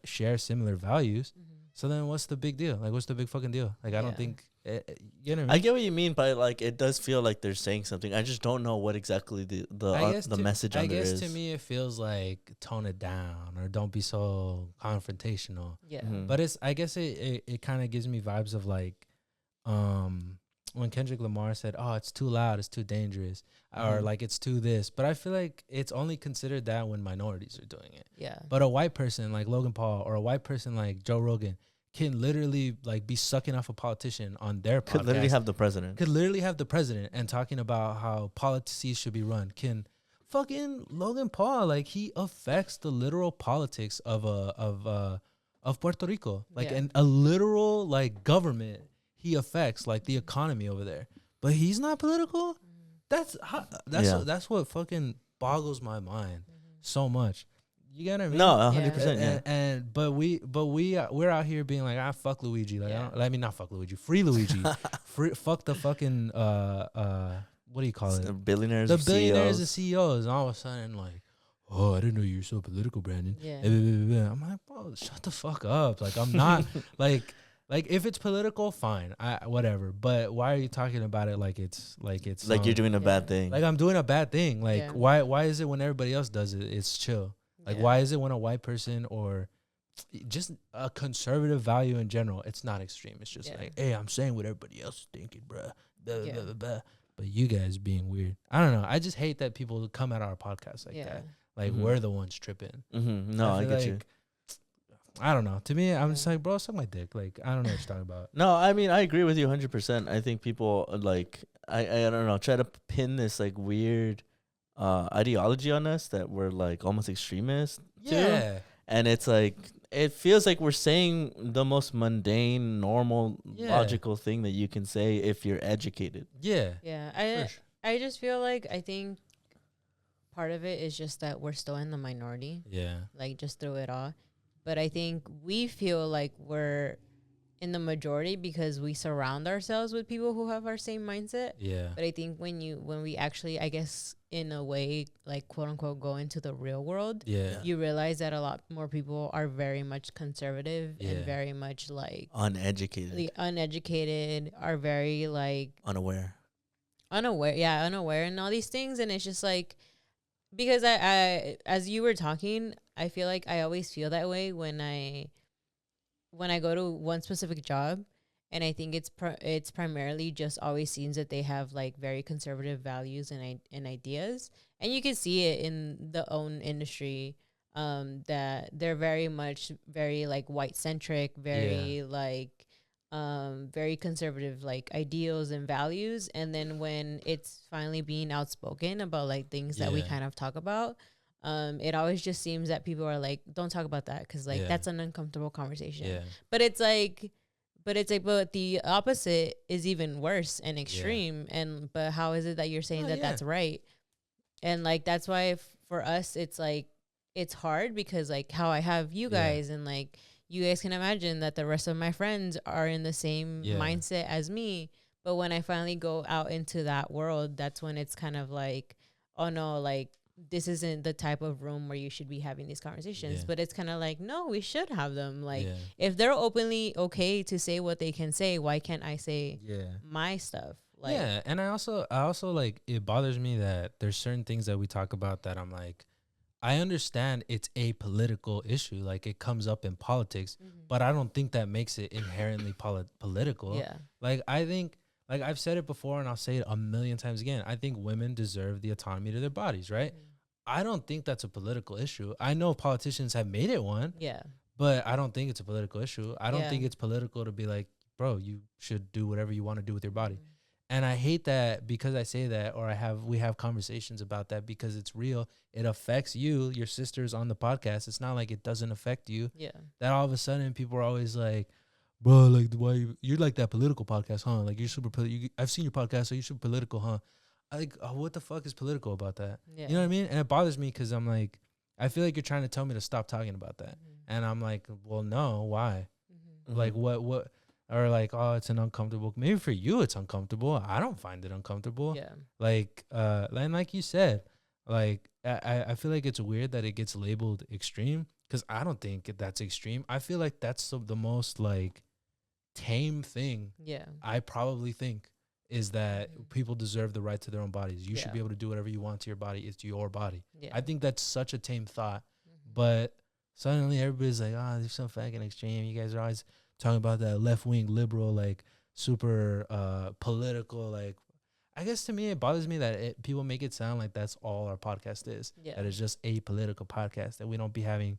share similar values. So then what's the big deal? Like, what's the big fucking deal? Like, I don't think, you know what I mean? I get what you mean, but like, it does feel like they're saying something. I just don't know what exactly the message under is. I guess to me, it feels like tone it down or don't be so confrontational. But I guess it kind of gives me vibes of like, when Kendrick Lamar said, "Oh, it's too loud, it's too dangerous," or like it's too this. But I feel like it's only considered that when minorities are doing it. Yeah. But a white person like Logan Paul or a white person like Joe Rogan can literally like be sucking off a politician on their podcast. Could literally have the president. Could literally have the president and talking about how policies should be run. Can fucking Logan Paul, like, he affects the literal politics of Puerto Rico, like, and a literal like government. He affects like the economy over there, but he's not political. That's what fucking boggles my mind so much. You get what I mean? No, 100%. Yeah. And we're out here being like, fuck Luigi. Like, I mean, not fuck Luigi. Free Luigi. Fuck the fucking what do you call it? The billionaires. The billionaires and CEOs. And all of a sudden, like, oh, I didn't know you were so political, Brandon. Yeah. I'm like, bro, shut the fuck up. Like, I'm not like if it's political, fine. Whatever. But why are you talking about it like it's like you're doing a bad thing? Like I'm doing a bad thing. Like why is it when everybody else does it, it's chill? Like why is it when a white person or just a conservative value in general, it's not extreme. It's just like, hey, I'm saying what everybody else is thinking, bruh. Blah, blah, blah, blah. But you guys being weird. I don't know. I just hate that people come at our podcast like that. Like we're the ones tripping. No, I get you. I don't know. To me, I'm just like, bro, suck my dick. Like, I don't know what you're talking about. No, I mean, I agree with you 100%. I think people, like, I don't know, try to pin this, like, weird ideology on us that we're, like, almost extremist. Yeah. Too. And it's, like, it feels like we're saying the most mundane, normal, logical thing that you can say if you're educated. Yeah. Yeah. I just feel like I think part of it is just that we're still in the minority. Yeah. Like, just through it all. But I think we feel like we're in the majority because we surround ourselves with people who have our same mindset. Yeah. But I think when we actually, I guess, in a way, like, quote unquote, go into the real world, you realize that a lot more people are very much conservative and very much like uneducated, are very like unaware and all these things. And it's just like, because I as you were talking, I feel like I always feel that way when I go to one specific job, and I think it's primarily just always seems that they have like very conservative values and ideas, and you can see it in the own industry, that they're very like white centric, very like very conservative like ideals and values, and then when it's finally being outspoken about like things that we kind of talk about, it always just seems that people are like, don't talk about that because like that's an uncomfortable conversation. But the opposite is even worse and extreme. But how is it that you're saying that's right? And like that's why for us it's like it's hard, because like how I have you guys and like you guys can imagine that the rest of my friends are in the same mindset as me. But when I finally go out into that world, that's when it's kind of like, oh no, like this isn't the type of room where you should be having these conversations. But it's kind of like, no, we should have them. Like if they're openly okay to say what they can say, why can't I say my stuff? Like, and I also like, it bothers me that there's certain things that we talk about that I'm like, I understand it's a political issue, like it comes up in politics, but I don't think that makes it inherently political. Yeah. Like I think, like I've said it before and I'll say it a million times again, I think women deserve the autonomy to their bodies, right? I don't think that's a political issue. I know politicians have made it one. Yeah. But I don't think it's a political issue. I don't think it's political to be like, bro, you should do whatever you want to do with your body. And I hate that because I say that, or we have conversations about that because it's real. It affects you, your sisters on the podcast. It's not like it doesn't affect you. Yeah. That all of a sudden people are always like, bro, like why you're like that political podcast, huh? Like you're super I've seen your podcast, so you're super political, huh? Like, what the fuck is political about that? Yeah. You know what I mean? And it bothers me because I'm like, I feel like you're trying to tell me to stop talking about that. And I'm like, well, no, why? Like what? Or like, oh, it's an uncomfortable. Maybe for you it's uncomfortable. I don't find it uncomfortable. Yeah. Like, and like you said, like I feel like it's weird that it gets labeled extreme because I don't think that's extreme. I feel like that's the most like tame thing. Yeah. I probably think is that people deserve the right to their own bodies. You should be able to do whatever you want to your body. It's your body. Yeah. I think that's such a tame thought. But suddenly everybody's like, oh, they're so fucking extreme. You guys are always talking about that left-wing liberal, like, super political. Like, I guess to me, it bothers me that people make it sound like that's all our podcast is. Yeah. That it's just a political podcast, that we don't be having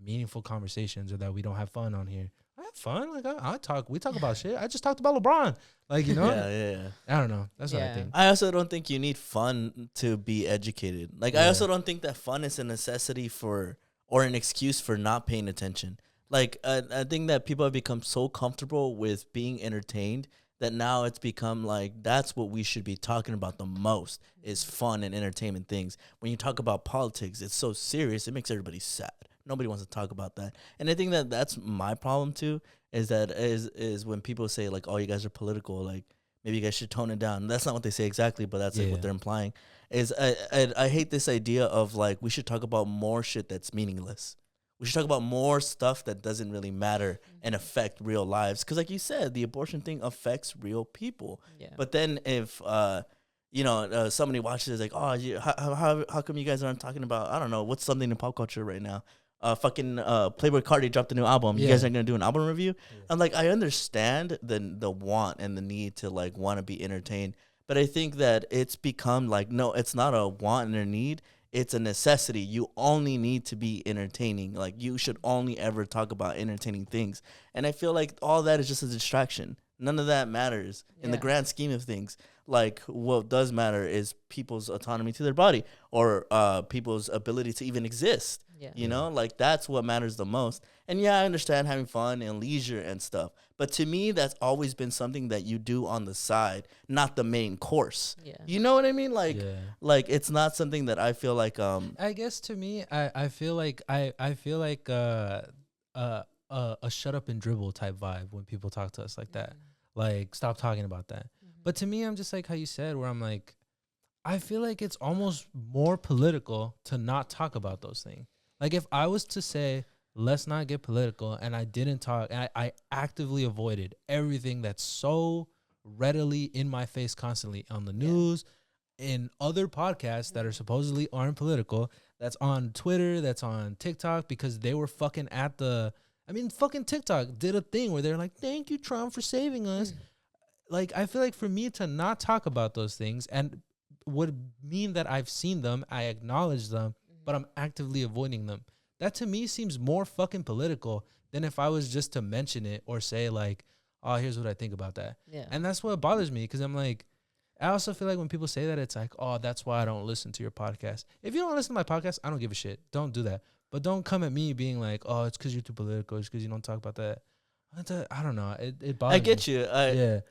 meaningful conversations, or that we don't have fun on here. I have fun. Like, I talk. We talk about shit. I just talked about LeBron. Like, you know. Yeah. I don't know. That's what I think. I also don't think you need fun to be educated. Like, I also don't think that fun is a necessity for or an excuse for not paying attention. Like, I think that people have become so comfortable with being entertained that now it's become like that's what we should be talking about the most is fun and entertainment things. When you talk about politics, it's so serious, it makes everybody sad. Nobody wants to talk about that. And I think that that's my problem too, is that is when people say like, oh, you guys are political, like maybe you guys should tone it down. That's not what they say exactly, but that's like what they're implying. Is I hate this idea of like we should talk about more shit that's meaningless. We should talk about more stuff that doesn't really matter and affect real lives. Because like you said, the abortion thing affects real people. Yeah. But then if, somebody watches like, oh, how come you guys aren't talking about, I don't know, what's something in pop culture right now? Playboy Cardi dropped a new album. You guys aren't going to do an album review? Yeah. I'm like, I understand the want and the need to like want to be entertained. But I think that it's become like, no, it's not a want and a need. It's a necessity. You only need to be entertaining. Like, you should only ever talk about entertaining things. And I feel like all that is just a distraction. None of that matters in the grand scheme of things. Like, what does matter is people's autonomy to their body, or people's ability to even exist. Yeah. You know, like, that's what matters the most. And yeah, I understand having fun and leisure and stuff. But to me, that's always been something that you do on the side, not the main course. Yeah. You know what I mean? Like, like it's not something that I feel like. I guess to me, I feel like I feel like a shut up and dribble type vibe when people talk to us like that. Like, stop talking about that. But to me, I'm just like how you said, where I'm like, I feel like it's almost more political to not talk about those things. Like, if I was to say, let's not get political, and I didn't talk, and I actively avoided everything that's so readily in my face constantly on the news, in other podcasts that are supposedly aren't political, that's on Twitter, that's on TikTok, because they were fucking fucking TikTok did a thing where they're like, thank you, Trump, for saving us. Like, I feel like for me to not talk about those things and would mean that I've seen them, I acknowledge them, but I'm actively avoiding them. That to me seems more fucking political than if I was just to mention it or say like, oh, here's what I think about that. Yeah. And that's what bothers me, because I'm like, I also feel like when people say that, it's like, oh, that's why I don't listen to your podcast. If you don't listen to my podcast, I don't give a shit. Don't do that. But don't come at me being like, oh, it's because you're too political. It's because you don't talk about that. I don't know. It bothers me. I get you.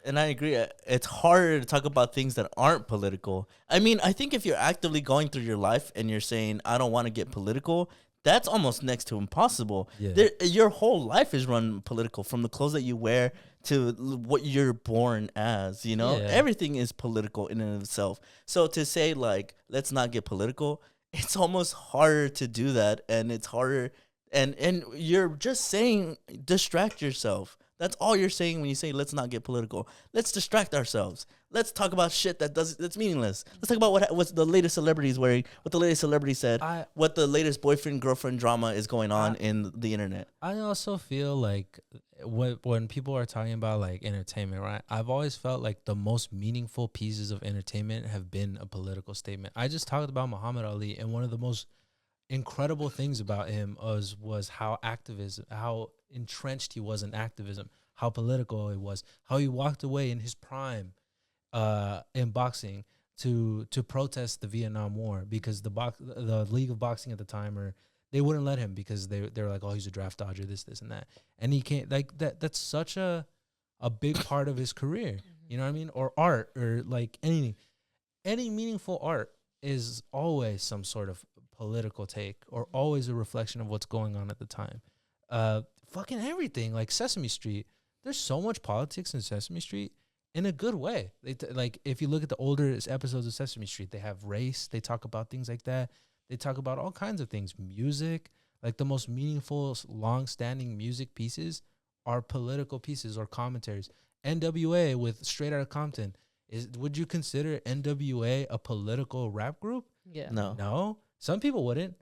And I agree. It's harder to talk about things that aren't political. I mean, I think if you're actively going through your life and you're saying, I don't want to get political, that's almost next to impossible. Yeah. Your whole life is run political, from the clothes that you wear to what you're born as, you know? Yeah. Everything is political in and of itself. So to say, like, let's not get political, it's almost harder to do that, and it's harder. And you're just saying, distract yourself. That's all you're saying when you say, let's not get political. Let's distract ourselves. Let's talk about shit that's meaningless. Let's talk about what's the latest celebrity is wearing, what the latest celebrity said, what the latest boyfriend-girlfriend drama is going on in the internet. I also feel like when people are talking about, like, entertainment, right? I've always felt like the most meaningful pieces of entertainment have been a political statement. I just talked about Muhammad Ali, and one of the most incredible things about him was how entrenched he was in activism, how political it was, how he walked away in his prime in boxing to protest the Vietnam War, because the League of Boxing at the time, or they wouldn't let him because they were like, oh, he's a draft dodger, this and that, and he can't, like, that's such a big part of his career. You know what I mean? Or art, or like any meaningful art is always some sort of political take, or always a reflection of what's going on at the time. Fucking everything, like Sesame Street. There's so much politics in Sesame Street in a good way. Like, if you look at the older episodes of Sesame Street, they have race. They talk about things like that. They talk about all kinds of things. Music, like the most meaningful, long-standing music pieces are political pieces or commentaries. NWA with Straight Outta Compton. Would you consider NWA a political rap group? Yeah. No. Some people wouldn't,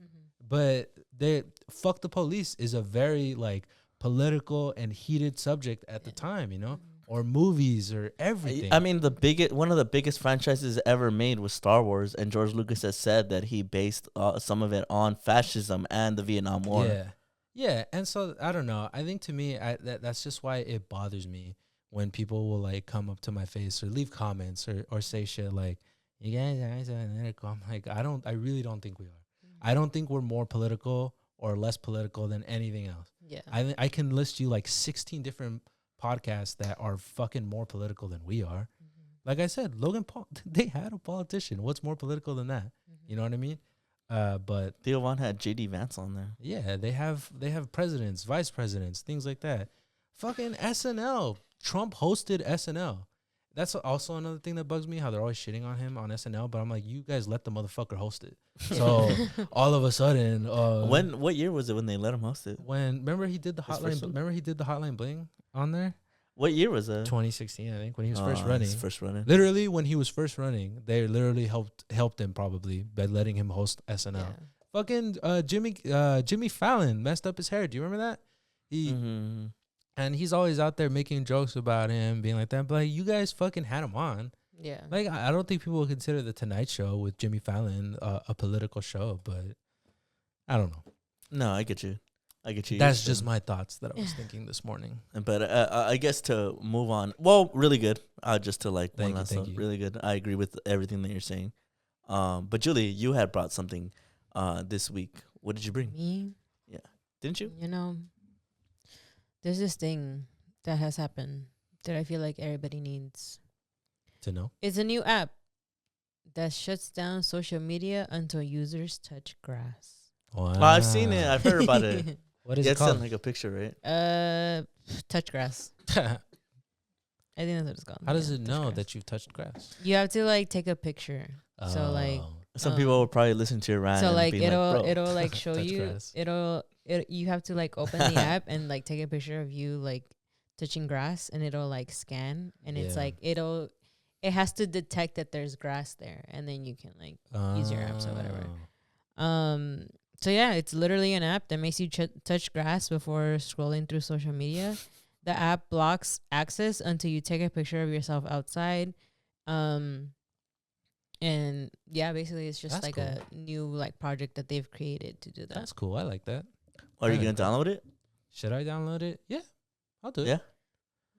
but Fuck the Police is a very, like, political and heated subject at the time, you know? or movies or everything. I mean, one of the biggest franchises ever made was Star Wars, and George Lucas has said that he based some of it on fascism and the Vietnam War. Yeah, and so I don't know. I think to me, that's just why it bothers me when people will like come up to my face or leave comments or say shit like, "You guys are political." I'm like, I really don't think we are. I don't think we're more political or less political than anything else. Yeah, I can list you like 16 different podcasts that are fucking more political than we are. Like I said, Logan Paul, they had a politician. What's more political than that? You know what I mean? But Theo Von had JD Vance on there. Yeah, they have presidents, vice presidents, things like that. Fucking SNL. Trump hosted SNL. That's also another thing that bugs me, how they're always shitting on him on SNL. But I'm like, you guys let the motherfucker host it. So all of a sudden, what year was it when they let him host it? Remember he did the Hotline Bling on there. What year was it? 2016, I think, when he was first running. running. Literally, when he was first running, they literally helped him probably by letting him host SNL. Yeah. Fucking Jimmy Fallon messed up his hair. Do you remember that? And he's always out there making jokes about him, being like that. But like, you guys fucking had him on. Yeah. Like, I don't think people would consider the Tonight Show with Jimmy Fallon a political show, but I don't know. No, I get you. That's just my thoughts that I was thinking this morning. But I guess to move on. Well, really good. Just to like Thank one last you. thought. Really good. I agree with everything that you're saying. But Julie, you had brought something this week. What did you bring? Me? Yeah. Didn't you? You know, there's this thing that has happened that I feel like everybody needs to know. It's a new app that shuts down social media until users touch grass. Wow. Oh, I've seen it. I've heard about it. What is it called? It's like a picture, right? Touch grass. I think that's what it's called. How does it know that you've touched grass? You have to like take a picture. So like some people will probably listen to your rant. So like it'll it'll like show you grass. You have to like open the app and like take a picture of you like touching grass, and it'll like scan, and it's like it has to detect that there's grass there, and then you can like use your apps or whatever. So yeah, it's literally an app that makes you touch grass before scrolling through social media. The app blocks access until you take a picture of yourself outside. And yeah, basically it's just like a new like project that they've created to do that. That's cool. I like that. Are you gonna download it? Should I download it? Yeah, I'll do it. Yeah,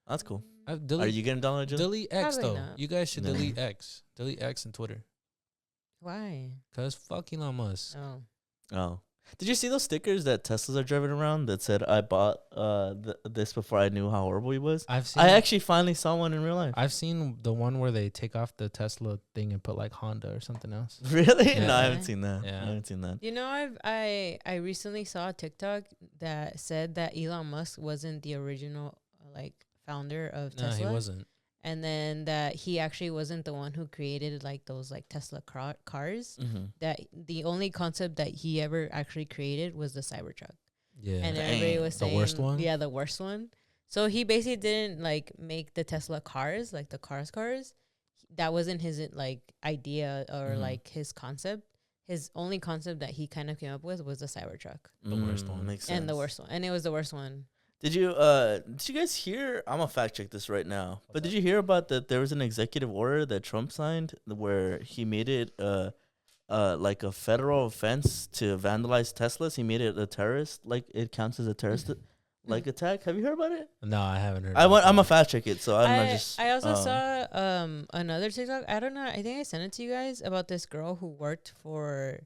that's cool. Are you gonna download it? Delete X Probably though. not. You guys should delete X. Delete X and Twitter. Why? Cause fuck Elon Musk. Oh. Did you see those stickers that Teslas are driving around that said I bought this before I knew how horrible he was? I actually finally saw one in real life. I've seen the one where they take off the Tesla thing and put like Honda or something else. Really? Yeah. No, I haven't seen that. Yeah. I haven't seen that. You know, I recently saw a TikTok that said that Elon Musk wasn't the original like founder of Tesla. No, he wasn't. And then that he actually wasn't the one who created like those like Tesla cars. Mm-hmm. That the only concept that he ever actually created was the Cybertruck. Yeah. And everybody was saying the worst one. Yeah, the worst one. So he basically didn't like make the Tesla cars, like the cars. That wasn't his like idea or like his concept. His only concept that he kind of came up with was the Cybertruck. The worst one. Makes sense. And the worst one. And it was the worst one. Did you guys hear? I'm gonna fact check this right now. But did you hear about that? There was an executive order that Trump signed where he made it like a federal offense to vandalize Teslas. He made it a terrorist, like it counts as a terrorist like attack. Have you heard about it? No, I haven't heard. I'm gonna fact check it. So I also saw another TikTok. I don't know. I think I sent it to you guys about this girl who worked for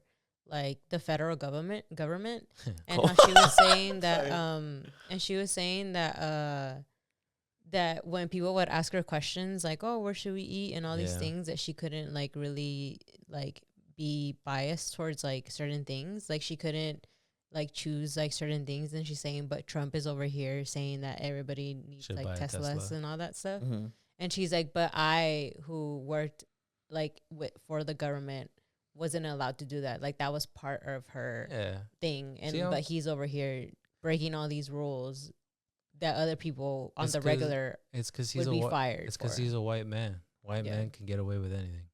like the federal government and how she was saying that that when people would ask her questions like, oh, where should we eat and all these things, that she couldn't like really like be biased towards like certain things. Like she couldn't like choose like certain things. And she's saying, but Trump is over here saying that everybody needs Should like buy a Teslas Tesla. and all that stuff. Mm-hmm. And she's like, but I, who worked like for the government, wasn't allowed to do that. Like that was part of her thing. And but he's over here breaking all these rules that other people on the regular it's because he's would be fired. It's because he's a white man. White man can get away with anything.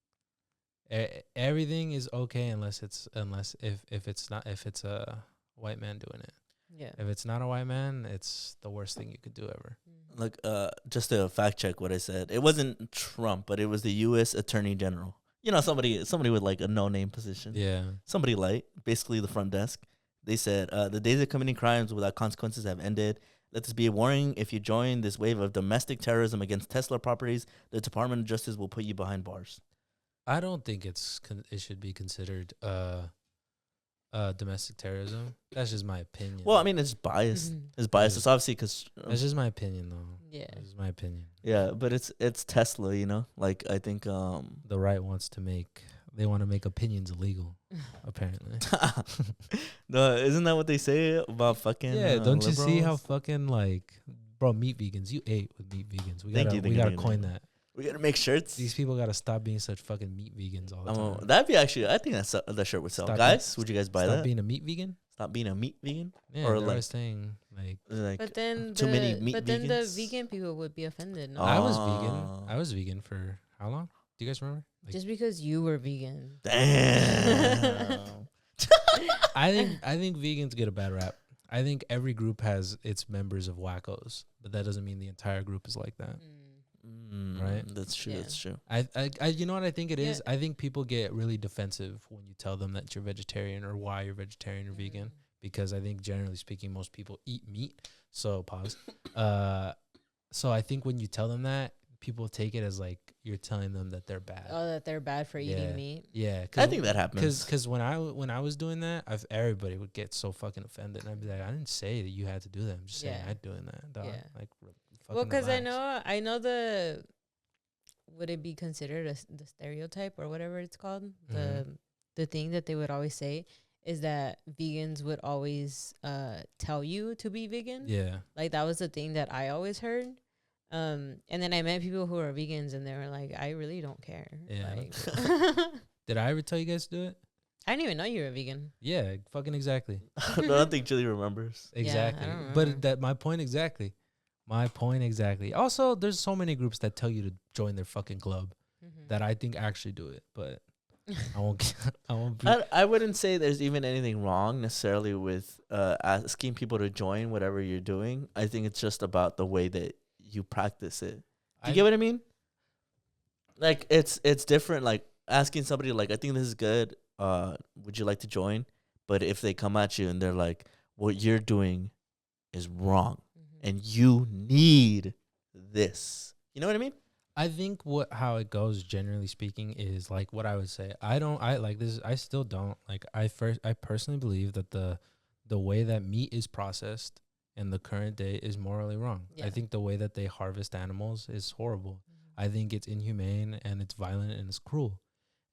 Everything is okay unless if it's a white man doing it. Yeah. If it's not a white man, it's the worst thing you could do ever. Look, just to fact check what I said, it wasn't Trump, but it was the U.S. Attorney General. You know, somebody with like a no-name position. Yeah. Somebody light, basically the front desk. They said, the days of committing crimes without consequences have ended. Let this be a warning. If you join this wave of domestic terrorism against Tesla properties, the Department of Justice will put you behind bars. I don't think it should be considered domestic terrorism. That's just my opinion. Well, I mean, it's biased. It's biased. It's obviously because... that's just my opinion, though. Yeah. That's just my opinion. Yeah, but it's Tesla, you know? Like, I think... the right wants to make... They want to make opinions illegal, apparently. No, isn't that what they say about fucking... Yeah, don't you see how liberals? fucking, like... Bro, meat vegans. You ate with meat vegans. We Thank gotta you. coin that. We gotta make shirts. These people gotta stop being such fucking meat vegans all the time. That'd be actually... I think that shirt would sell. Stop Guys, would you guys buy Stop that? being a meat vegan? Stop being a meat vegan? Yeah, Or or like- like saying like But then too many meat the vegans? vegan people would be offended. No? I was Oh. vegan. I was vegan for how long? Do you guys remember? Like, Just because you were vegan. Damn. I think vegans get a bad rap. I think every group has its members of wackos, but that doesn't mean the entire group is like that. Right? That's true. Yeah. That's true. I you know what I think it is? Yeah. I think people get really defensive when you tell them that you're vegetarian or why you're vegetarian or vegan, because I think generally speaking most people eat meat. So pause. So I think when you tell them that, people take it as like you're telling them that they're bad. Oh, that they're bad for eating meat. Yeah, I think that happens. Because when I was doing that, everybody would get so fucking offended, and I'd be like, I didn't say that you had to do that. I'm just saying Yeah. I'm doing that. Dog. Yeah. Like, Well, because relax. I know the, would it be considered the stereotype or whatever it's called? The thing that they would always say is that vegans would always tell you to be vegan. Yeah. Like that was the thing that I always heard. And then I met people who are vegans and they were like, I really don't care. Yeah. Like, Did I ever tell you guys to do it? I didn't even know you were a vegan. Yeah, fucking exactly. I don't think Julie remembers. Exactly. don't remember. But that my point exactly. My point exactly. Also, there's so many groups that tell you to join their fucking club that I think actually do it, but I won't. I won't. Be, I wouldn't say there's even anything wrong necessarily with asking people to join whatever you're doing. I think it's just about the way that you practice it. Do you get what I mean? Like it's different. Like asking somebody like, I think this is good. Would you like to join? But if they come at you and they're like, what you're doing is wrong and you need this. You know what I mean? I think how it goes, generally speaking, is like what I would say. I like this. I still don't like. I personally believe that the way that meat is processed in the current day is morally wrong. Yeah. I think the way that they harvest animals is horrible. I think it's inhumane and it's violent and it's cruel,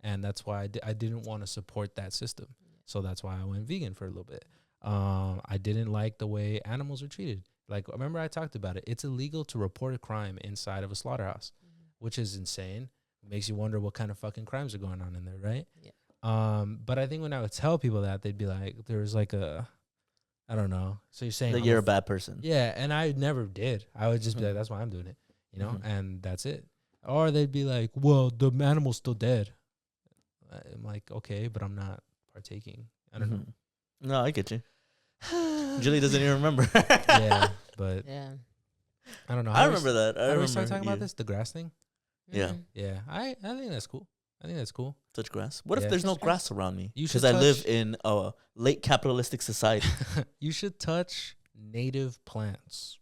and that's why I didn't want to support that system. So that's why I went vegan for a little bit. I didn't like the way animals are treated. Like, remember I talked about it. It's illegal to report a crime inside of a slaughterhouse, which is insane. It makes you wonder what kind of fucking crimes are going on in there, right? Yeah. But I think when I would tell people that, they'd be like, there's like I don't know. So you're saying That you're a bad person. Yeah, and I never did. I would just be like, that's why I'm doing it, you know? And that's it. Or they'd be like, well, the animal's still dead. I'm like, okay, but I'm not partaking. I don't know. No, I get you. Julie doesn't even remember. Yeah, but Yeah. I don't know. I remember that. I How do we remember start talking you. about this? The grass thing? Yeah. Yeah, I think that's cool. I think that's cool. Touch grass. What Yeah. if there's no Touch grass around me? You should Because I live touch- in a late capitalistic society. You should touch native plants.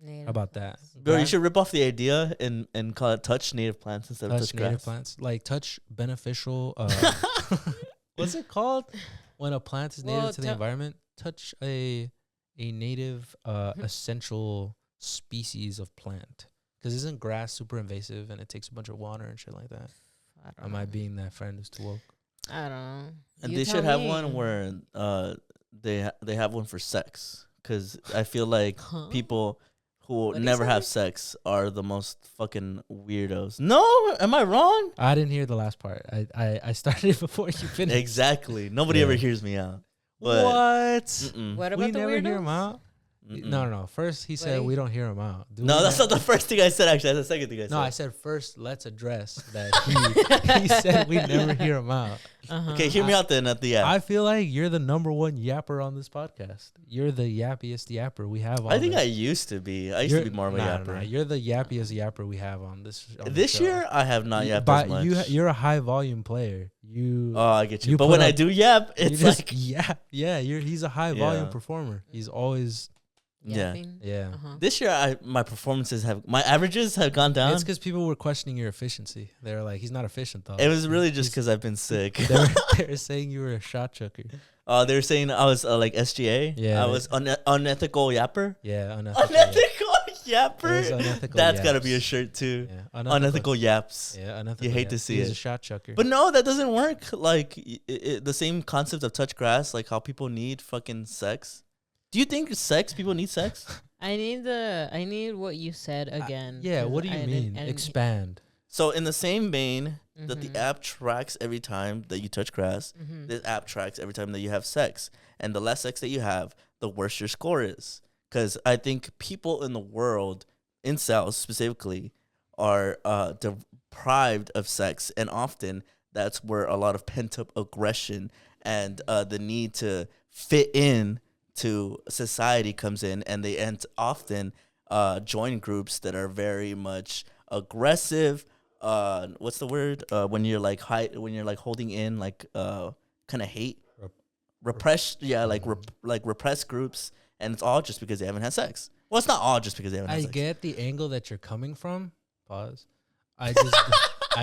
Native How about that? plants. Bro, you Grass- should rip off the idea and call it touch native plants instead of touch touch native grass. plants. Like touch beneficial. What's it called when a plant is native Well, to the environment? Touch a native essential species of plant. Because isn't grass super invasive and it takes a bunch of water and shit like that? I don't Am know. I being that friend who's too woke? I don't know. And You they tell should have me. one where they have one for sex. Because I feel like Huh? people who What'd he never say? have sex are the most fucking weirdos. No, am I wrong? I didn't hear the last part. I started before you finished. Exactly. Nobody Yeah. ever hears me out. But What? mm-mm. What We about the never hear weirdos? him out. No. First, he said we don't hear him out. No, that's not the first thing I said. Actually, that's the second thing I said. No, I said first. Let's address that he said we never hear him out. Okay, hear me out then. At the end, I feel like you're the number one yapper on this podcast. You're the yappiest yapper we have. I think I used to be. I used to be more of a yapper. Nah, you're the yappiest yapper we have on this. This year, I have not yapped as much. You're a high volume player. I get you. But when I do yap, it's like he's a high volume performer. He's always. Yapping. Yeah. This year, my averages have gone down. It's because people were questioning your efficiency. They were like, "He's not efficient, though." It was really just because I've been sick. They were saying you were a shot chucker. They were saying I was like SGA. Yeah, I was unethical yapper. Yeah, unethical yapper. That's got to be a shirt too. Yeah. Unethical yaps. Yeah, unethical. You hate to see it. He's a shot chucker. But no, that doesn't work. Like the same concept of touch grass, like how people need fucking sex. Do you think people need sex? I need what you said again. Yeah, what do you mean? Expand. So in the same vein that the app tracks every time that you touch grass, this app tracks every time that you have sex. And the less sex that you have, the worse your score is. Because I think people in the world, incels specifically, are deprived of sex. And often that's where a lot of pent-up aggression and the need to fit in to society comes in, and they often join groups that are very much aggressive. What's the word? When you're like holding in like kind of hate, repressed. Yeah, like repressed groups, and it's all just because they haven't had sex. Well, it's not all just because they haven't had sex. I get the angle that you're coming from. Pause. I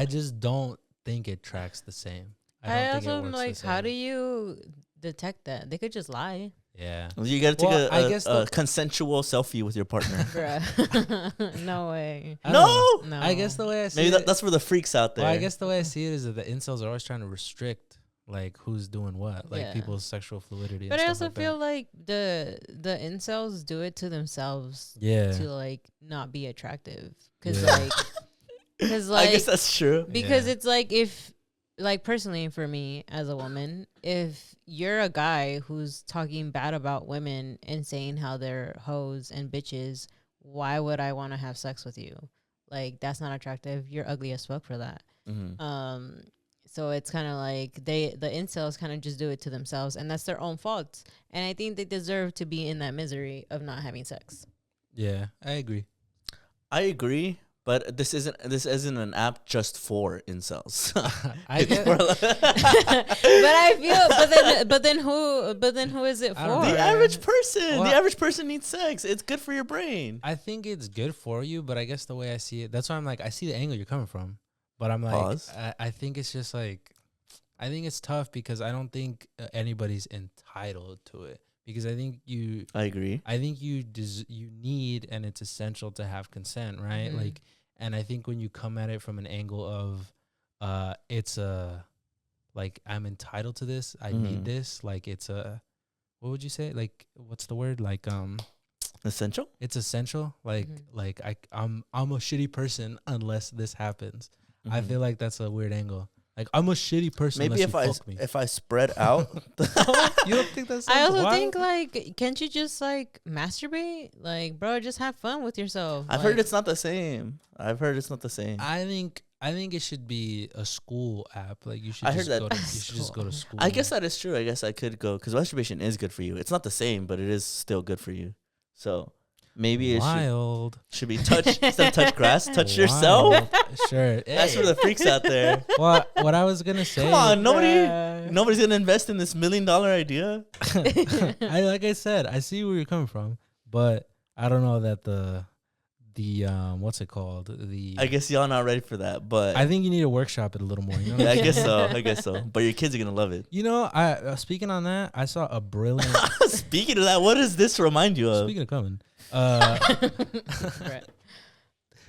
just don't think it tracks the same. I also am like, how do you detect that? They could just lie. Yeah. You got to take a consensual selfie with your partner. No way. No. I guess the way I see maybe that's for the freaks out there. Well, I guess the way I see it is that the incels are always trying to restrict like who's doing what, like people's sexual fluidity. But I also feel like the incels do it to themselves. Yeah. To like not be attractive, because like I guess that's true. Because it's like if. Like, personally, for me as a woman, if you're a guy who's talking bad about women and saying how they're hoes and bitches, why would I want to have sex with you? Like, that's not attractive. You're ugly as fuck for that. So it's kind of like the incels kind of just do it to themselves, and that's their own fault. And I think they deserve to be in that misery of not having sex. Yeah, I agree. But this isn't an app just for incels. I get but then who is it for? The average person. Well, the average person needs sex. It's good for your brain. I think it's good for you, but I guess the way I see it, that's why I'm like, I see the angle you're coming from, but I'm like, I think it's just like, I think it's tough because I don't think anybody's entitled to it. Because I think I agree. I think you need, and it's essential to have consent, right? Like. And I think when you come at it from an angle of, it's like, I'm entitled to this, I need this, like, it's what would you say? Like, what's the word? Like, essential? It's essential. Like, I'm a shitty person unless this happens. I feel like that's a weird angle. Like, I'm a shitty person. Maybe if I spread out. You don't think that's? I also think like, can't you just like masturbate? Like, bro, just have fun with yourself. I've heard it's not the same. I think it should be a school app. Like you should. You should just go to school. I guess that is true. I guess I could go because masturbation is good for you. It's not the same, but it is still good for you. So. Maybe it should be touch grass, touch yourself. Sure. That's for the freaks out there. Well, what I was gonna say. Come on, nobody's gonna invest in this $1 million idea. Like I said, I see where you're coming from, but I don't know that the what's it called? I guess y'all not ready for that, but I think you need to workshop it a little more. You know I guess so. But your kids are gonna love it. You know, speaking on that, I saw a brilliant. Speaking of that, what does this remind you of? Speaking of coming.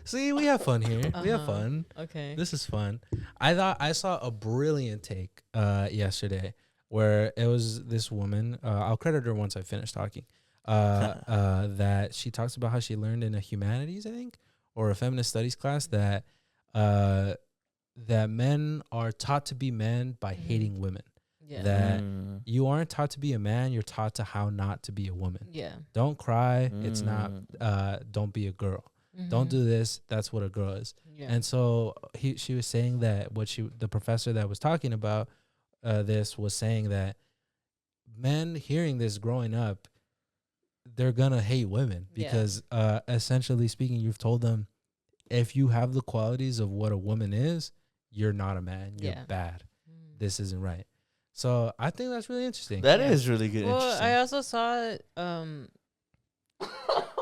See, we have fun here. We have fun. Okay. This is fun. I saw a brilliant take yesterday where it was this woman. I'll credit her once I finish talking. That she talks about how she learned in a humanities, I think, or a feminist studies class that that men are taught to be men by hating women. that you aren't taught to be a man, you're taught to how not to be a woman. Don't cry, it's not don't be a girl. Don't do this, that's what a girl is. And so she was saying that the professor that was talking about this was saying that men hearing this growing up, they're gonna hate women because essentially speaking, you've told them if you have the qualities of what a woman is, you're not a man, you're bad. This isn't right. So I think that's really interesting. That is really good. Well, I also saw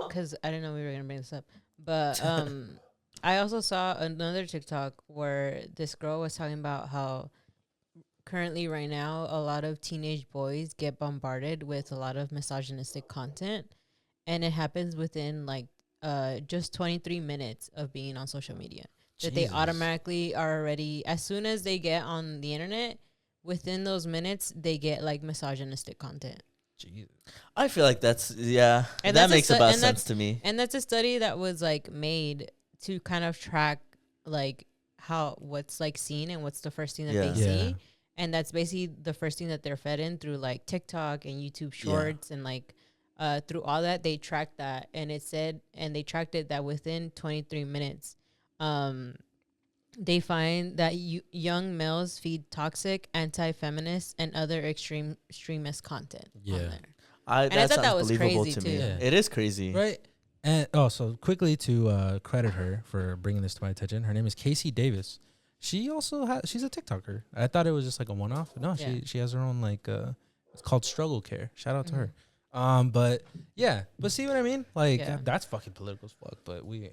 because I didn't know we were gonna bring this up, but I also saw another TikTok where this girl was talking about how currently right now a lot of teenage boys get bombarded with a lot of misogynistic content, and it happens within like just 23 minutes of being on social media. That they automatically are already, as soon as they get on the internet, within those minutes, they get like misogynistic content. Jesus. I feel like that's, and that makes about sense to me. And that's a study that was like made to kind of track like what's like seen and what's the first thing that they see. And that's basically the first thing that they're fed in through like TikTok and YouTube Shorts and like through all that, they tracked that. And it said, and they tracked it that within 23 minutes, they find that young males feed toxic, anti-feminist, and other extremist content on there. I thought that was crazy to too. Me. It is crazy, right? And so quickly to credit her for bringing this to my attention. Her name is Casey Davis. She also she's a TikToker. I thought it was just like a one-off. No, she has her own like it's called Struggle Care. Shout out to her. But see what I mean? Like that's fucking political as fuck. But we,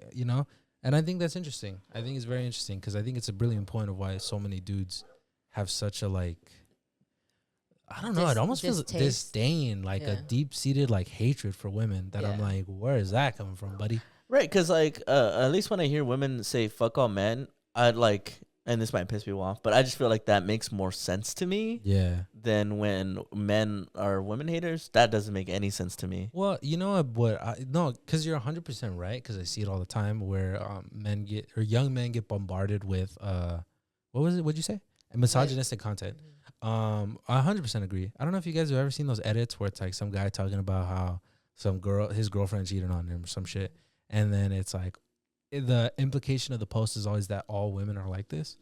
and I think that's interesting. I think it's very interesting because I think it's a brilliant point of why so many dudes have such a like, I don't know. It almost feels disdain, like a deep-seated like hatred for women that I'm like, where is that coming from, buddy? Right, because like at least when I hear women say "fuck all men," I'd like, and this might piss people off, but I just feel like that makes more sense to me. Than when men are women haters. That doesn't make any sense to me. Well, you know because you're 100% right. Because I see it all the time where young men get bombarded with what was it? What'd you say? Misogynistic content. I 100% agree. I don't know if you guys have ever seen those edits where it's like some guy talking about how his girlfriend cheated on him or some shit, and then it's like the implication of the post is always that all women are like this.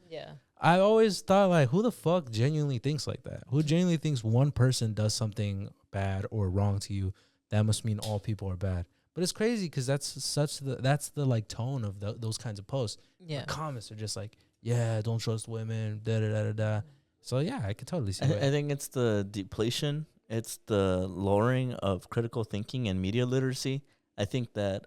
I always thought, like, who the fuck genuinely thinks like that? Who genuinely thinks one person does something bad or wrong to you, that must mean all people are bad? But it's crazy because that's the like tone of those kinds of posts. The comments are just like, don't trust women, da da da da da. So I could totally see. I think it's the depletion. It's the lowering of critical thinking and media literacy. I think that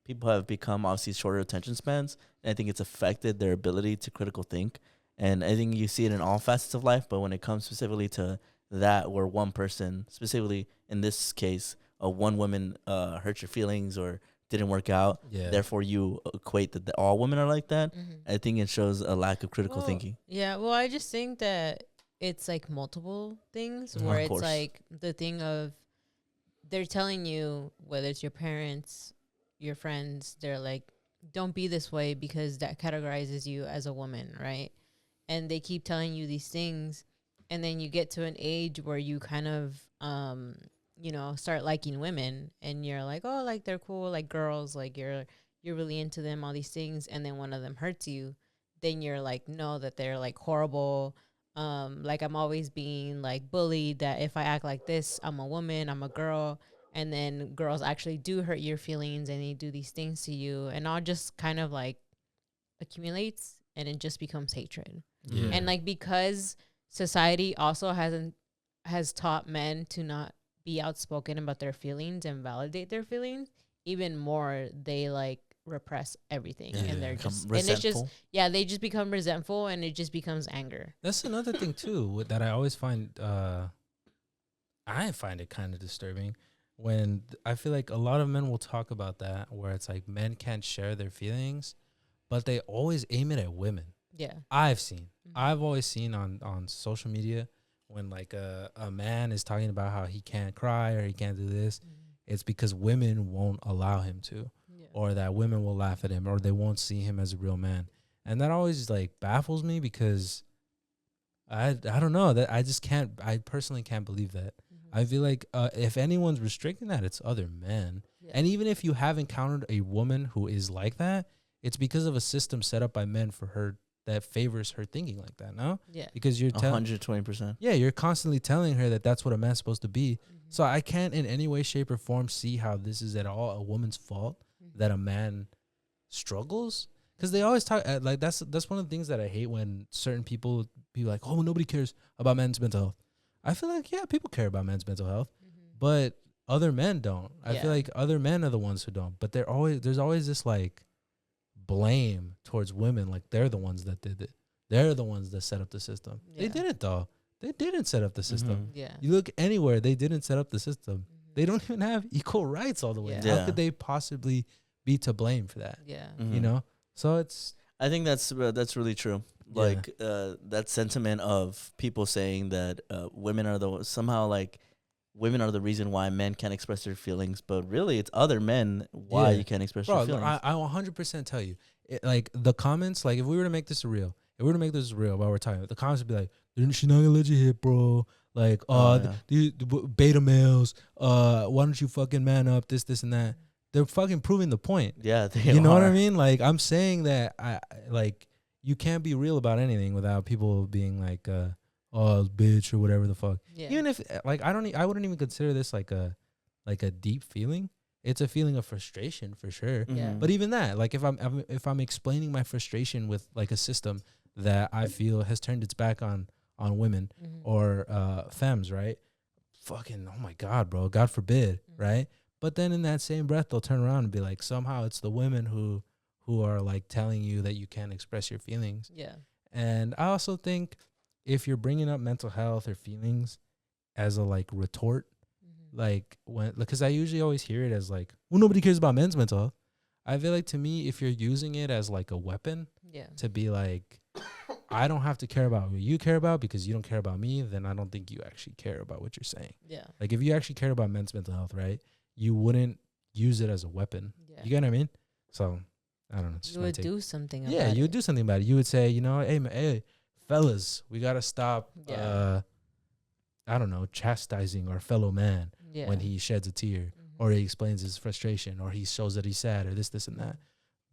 people have become obviously shorter attention spans, and I think it's affected their ability to critical think. And I think you see it in all facets of life, but when it comes specifically to that, where one person, specifically in this case, one woman hurt your feelings or didn't work out, therefore you equate that all women are like that. I think it shows a lack of critical thinking. Well, I just think that it's like multiple things where it's like the thing of they're telling you, whether it's your parents, your friends, they're like, don't be this way because that categorizes you as a woman, right? And they keep telling you these things, and then you get to an age where you kind of start liking women, and you're like, oh, like they're cool, like girls, like you're really into them, all these things, and then one of them hurts you, then you're like, no, that they're like horrible, like I'm always being like bullied, that if I act like this, I'm a woman, I'm a girl. And then girls actually do hurt your feelings, and they do these things to you, and all just kind of like accumulates, and it just becomes hatred. And like, because society also has taught men to not be outspoken about their feelings and validate their feelings, even more they like repress everything, and they're just resentful. And it's just they just become resentful, and it just becomes anger. That's another thing too that I always find I find it kind of disturbing. When I feel like a lot of men will talk about that, where it's like men can't share their feelings, but they always aim it at women. I've always seen on social media when like a man is talking about how he can't cry or he can't do this, it's because women won't allow him to, or that women will laugh at him, or they won't see him as a real man. And that always like baffles me because I don't know that. I just can't. I personally can't believe that. I feel like if anyone's restricting that, it's other men. Yeah. And even if you have encountered a woman who is like that, it's because of a system set up by men for her that favors her thinking like that. No, yeah, because you're 120%. Yeah, you're constantly telling her that that's what a man's supposed to be. So I can't in any way, shape, or form see how this is at all a woman's fault that a man struggles. Because they always talk like that's one of the things that I hate when certain people be like, oh, nobody cares about men's mental health. I feel like, yeah, people care about men's mental health, but other men don't. I feel like other men are the ones who don't. But there's always this like blame towards women, like they're the ones that did it. They're the ones that set up the system. They didn't though. They didn't set up the system. Yeah. You look anywhere, they didn't set up the system. They don't even have equal rights all the way. How could they possibly be to blame for that? Yeah. You know? So I think that's really true. Like that sentiment of people saying that women are women are the reason why men can't express their feelings, but really it's other men why you can't express your feelings. I will 100% tell you, like the comments, like if we were to make this real while we're talking, the comments would be like, she's not gonna let you hit, bro. Like, the beta males, why don't you fucking man up, this and that. They're fucking proving the point. Yeah, you know what I mean? Like, I'm saying that you can't be real about anything without people being like, oh, bitch or whatever the fuck. Yeah. Even if like I wouldn't even consider this like a deep feeling. It's a feeling of frustration for sure. Yeah. But even that, like if I'm explaining my frustration with like a system that I feel has turned its back on women or femmes, right? Fucking oh my God, bro. God forbid, right? But then in that same breath, they'll turn around and be like, somehow it's the women who are like telling you that you can't express your feelings. Yeah. And I also think if you're bringing up mental health or feelings as a like retort, like because I usually always hear it as like, well, nobody cares about men's mental health. I feel like to me, if you're using it as like a weapon to be like, I don't have to care about what you care about because you don't care about me, then I don't think you actually care about what you're saying. Yeah. Like if you actually care about men's mental health, right, you wouldn't use it as a weapon. Yeah. You get what I mean? So I don't know. You would do something about it. Yeah, you would do something about it. You would say, you know, hey, fellas, we got to stop, I don't know, chastising our fellow man when he sheds a tear or he explains his frustration or he shows that he's sad or this and that.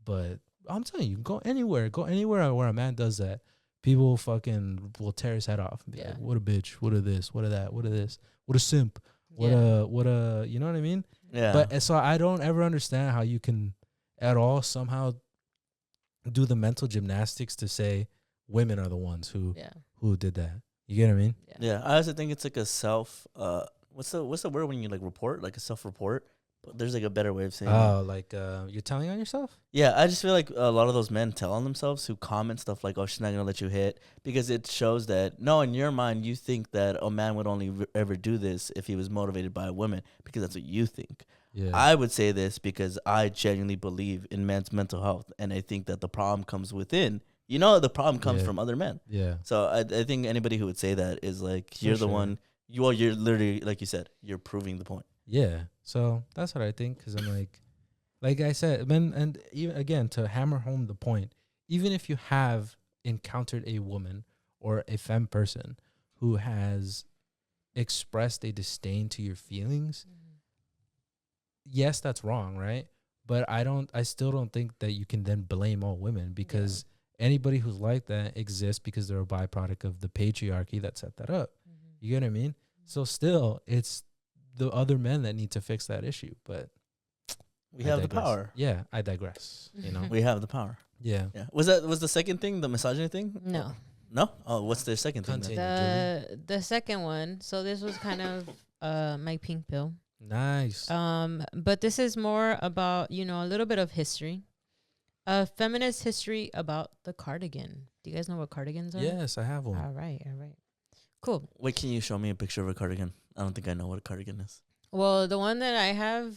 But I'm telling you, go anywhere where a man does that, people fucking will tear his head off and be like, what a bitch, what a this, what a that, what a this, what a simp, what a, you know what I mean? Yeah. But so I don't ever understand how you can at all somehow do the mental gymnastics to say women are the ones who did that. You get what I mean? Yeah. I also think it's like a self. What's the word when you like report, like a self-report? But there's like a better way of saying. Oh, like you're telling on yourself? Yeah, I just feel like a lot of those men tell on themselves who comment stuff like, "Oh, she's not gonna let you hit," because it shows that no, in your mind, you think that a man would only ever do this if he was motivated by a woman because that's what you think. Yeah. I would say this because I genuinely believe in men's mental health, and I think that the problem comes within. You know, the problem comes from other men. Yeah. So I think anybody who would say that is like, you're the one. You're literally, like you said, you're proving the point. Yeah. So that's what I think. Because I'm like I said, men, and even again to hammer home the point, even if you have encountered a woman or a femme person who has expressed a disdain to your feelings, yes, that's wrong, right? But I still don't think that you can then blame all women because anybody who's like that exists because they're a byproduct of the patriarchy that set that up. You get what I mean? So still, it's the other men that need to fix that issue. But we have the power. Yeah, I digress. You know, we have the power. Yeah. Was the second thing the misogyny thing? No. No? Oh, what's the second thing? The second one. So this was kind of my pink pill. Nice. But this is more about, you know, a little bit of history. Feminist history about the cardigan. Do you guys know what cardigans are? Yes, I have one. All right. Cool. Wait, can you show me a picture of a cardigan? I don't think I know what a cardigan is. Well, the one that I have,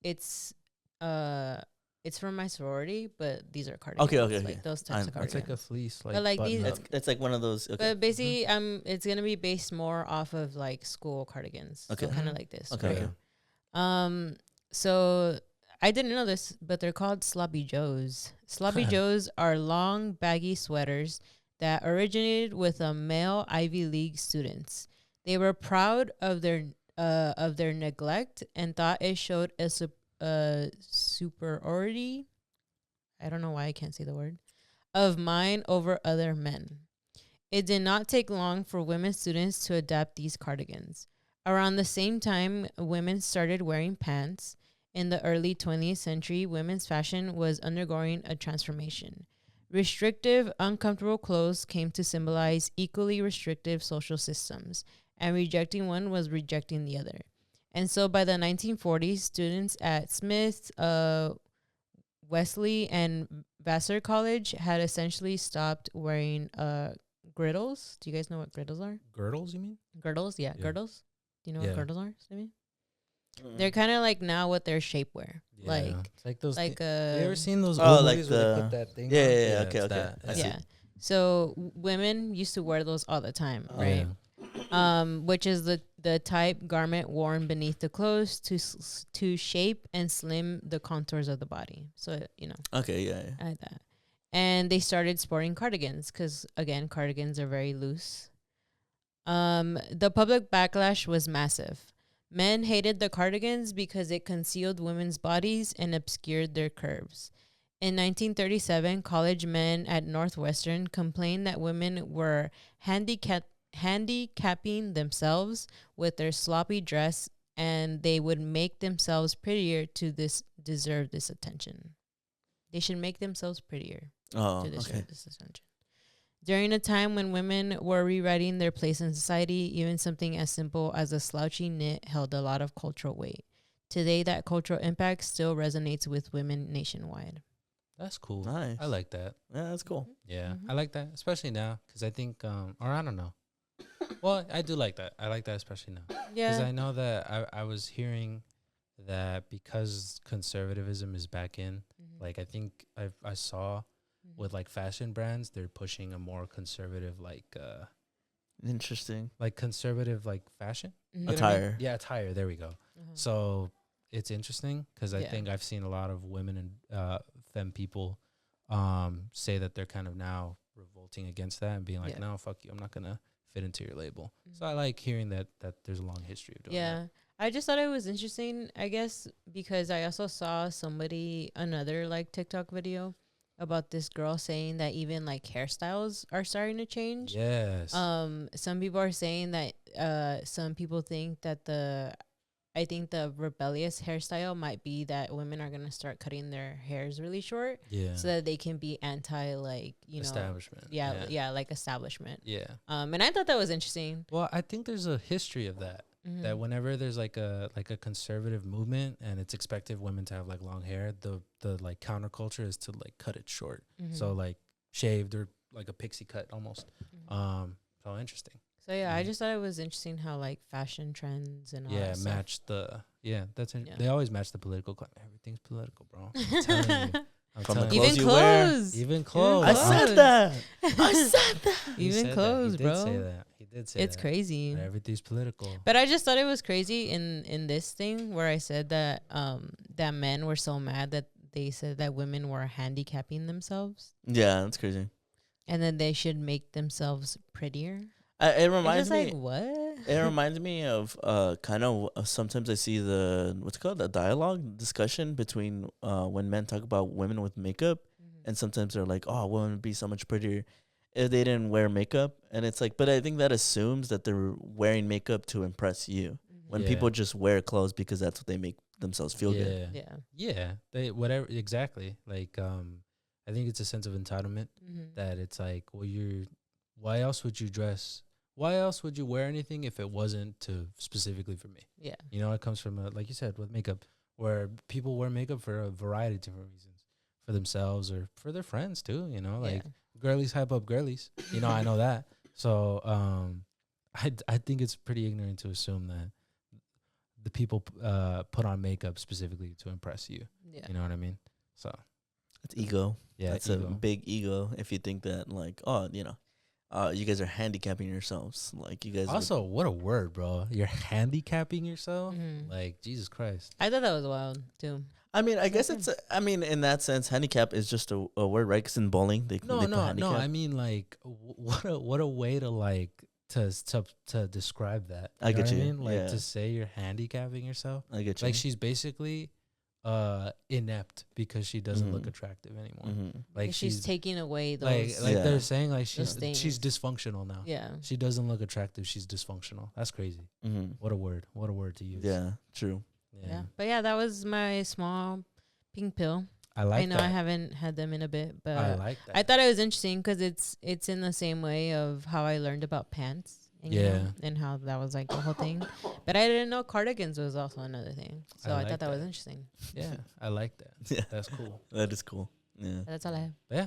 it's from my sorority, but these are cardigans. Okay. Like those types of cardigans. It's like a fleece, but like these, it's like one of those. Okay. But basically, it's gonna be based more off of like school cardigans. Okay. So kind of like this. Okay. Right? So I didn't know this, but they're called sloppy joes. Sloppy joes are long, baggy sweaters that originated with a male Ivy League students. They were proud of their neglect and thought it showed a superiority. I don't know why I can't say the word of mind over other men. It did not take long for women students to adapt these cardigans. Around the same time, women started wearing pants. In the early 20th century, women's fashion was undergoing a transformation. Restrictive, uncomfortable clothes came to symbolize equally restrictive social systems, and rejecting one was rejecting the other. And so by the 1940s, students at Smith, Wesley, and Vassar College had essentially stopped wearing girdles. Do you guys know what girdles are? Girdles, you mean? Girdles, yeah. Girdles. Do you know what girdles are, Stevie? They're kind of like now what their shapewear. Yeah. Like it's like those. Like have you ever seen those old movies where they put that thing on? Yeah, okay. Yeah. So women used to wear those all the time, right? Yeah. Which is the type garment worn beneath the clothes to shape and slim the contours of the body. So, you know. Okay, yeah. I like that. And they started sporting cardigans because, again, cardigans are very loose. The public backlash was massive. Men hated the cardigans because it concealed women's bodies and obscured their curves. In 1937, college men at Northwestern complained that women were handicapping themselves with their sloppy dress, and they would make themselves prettier to deserve this attention. They should make themselves prettier to deserve this attention. During a time when women were rewriting their place in society, even something as simple as a slouchy knit held a lot of cultural weight. Today, that cultural impact still resonates with women nationwide. That's cool. Nice. I like that. Yeah, that's cool. Yeah, I like that, especially now, because I think, or I don't know. Well, I do like that. I like that, especially now. Yeah. Because I know that I was hearing that because conservatism is back in, like I think I saw with like fashion brands, they're pushing a more conservative, like interesting, like conservative, like fashion attire. I mean? Yeah, attire. There we go. So it's interesting because I think I've seen a lot of women and femme people say that they're kind of now revolting against that and being like, no, fuck you, I'm not gonna fit into your label. So I like hearing that there's a long history of doing that. I just thought it was interesting, I guess, because I also saw another like TikTok video about this girl saying that even like hairstyles are starting to change. Yes. Some people are saying that some people think that the rebellious hairstyle might be that women are going to start cutting their hairs really short so that they can be anti, like, establishment. Like establishment. Yeah. And I thought that was interesting. Well, I think there's a history of that. That whenever there's like a conservative movement and it's expected women to have like long hair, the like counterculture is to like cut it short. So like shaved or like a pixie cut almost. So interesting. So I just thought it was interesting how like fashion trends and all that stuff. Match the they always match the political climate. Everything's political, bro. I'm telling you. From the even clothes you wear. Even clothes. I said that. I said that. Even clothes, bro. He did say that. He did say it's that. crazy. Everything's political. But I just thought it was crazy in this thing where I said that that men were so mad that they said that women were handicapping themselves. Yeah, that's crazy. And then they should make themselves prettier. It reminds me. Like, what? It reminds me of kind of sometimes I see the dialogue discussion between when men talk about women with makeup, and sometimes they're like, "Oh, women would be so much prettier if they didn't wear makeup," and it's like, but I think that assumes that they're wearing makeup to impress you. When people just wear clothes because that's what they make themselves feel good. Yeah. They whatever exactly. Like I think it's a sense of entitlement that it's like, well, why else would you dress? Why else would you wear anything if it wasn't to specifically for me? Yeah. You know, it comes from, like you said, with makeup, where people wear makeup for a variety of different reasons. For themselves or for their friends, too, you know? Like, girlies hype up girlies. You know, I know that. So, I think it's pretty ignorant to assume that the people put on makeup specifically to impress you. Yeah. You know what I mean? So. It's ego. Yeah, that's ego. A big ego if you think that, like, oh, you know. You guys are handicapping yourselves. Like, you guys also, what a word, bro. You're handicapping yourself? Like, Jesus Christ. I thought that was wild, too. I mean, I guess it's. I mean, in that sense, handicap is just a word, right? Because in bowling, they put handicap. I mean, like, what a way to like to describe that. I get you. I mean, like to say you're handicapping yourself. I get you. Like she's basically inept because she doesn't look attractive anymore. Like she's taking away those. Like they're saying like she's dysfunctional now. Yeah. She doesn't look attractive. She's dysfunctional. That's crazy. What a word. What a word to use. Yeah. True. Yeah. But yeah, that was my small pink pill. I like. I know I haven't had them in a bit, but I like that. I thought it was interesting because it's in the same way of how I learned about pants. And, you know, and how that was like the whole thing. But I didn't know cardigans was also another thing. So I thought that was interesting. Yeah, I like that. Yeah, that's cool. That is cool. Yeah, that's all I have. Yeah,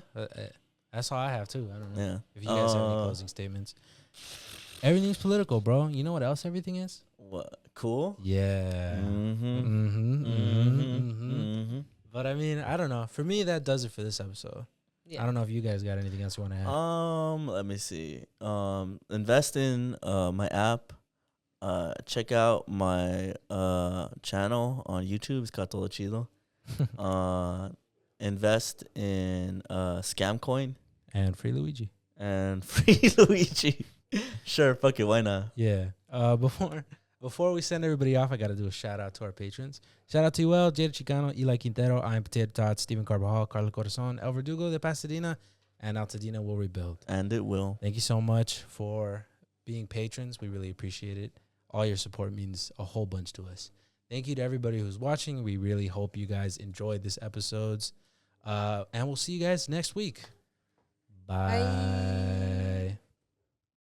that's all I have too. I don't know. Yeah. If you guys have any closing statements. Everything's political, bro. You know what else everything is? What? Cool? Yeah. But I mean, I don't know. For me, that does it for this episode. Yeah. I don't know if you guys got anything else you want to add. Let me see. Invest in my app. Check out my channel on YouTube. It's called TODO CHIDO. Invest in Scamcoin and Free Luigi. Sure, fuck it, why not? Yeah. Before we send everybody off, I got to do a shout out to our patrons. Shout out to Joel, Jada Chicano, Eli Quintero, I Am Potato Tots, Stephen Carvajal, Carla Corazon, El Verdugo de Pasadena, and Altadena will rebuild. And it will. Thank you so much for being patrons. We really appreciate it. All your support means a whole bunch to us. Thank you to everybody who's watching. We really hope you guys enjoyed this episodes. And we'll see you guys next week. Bye.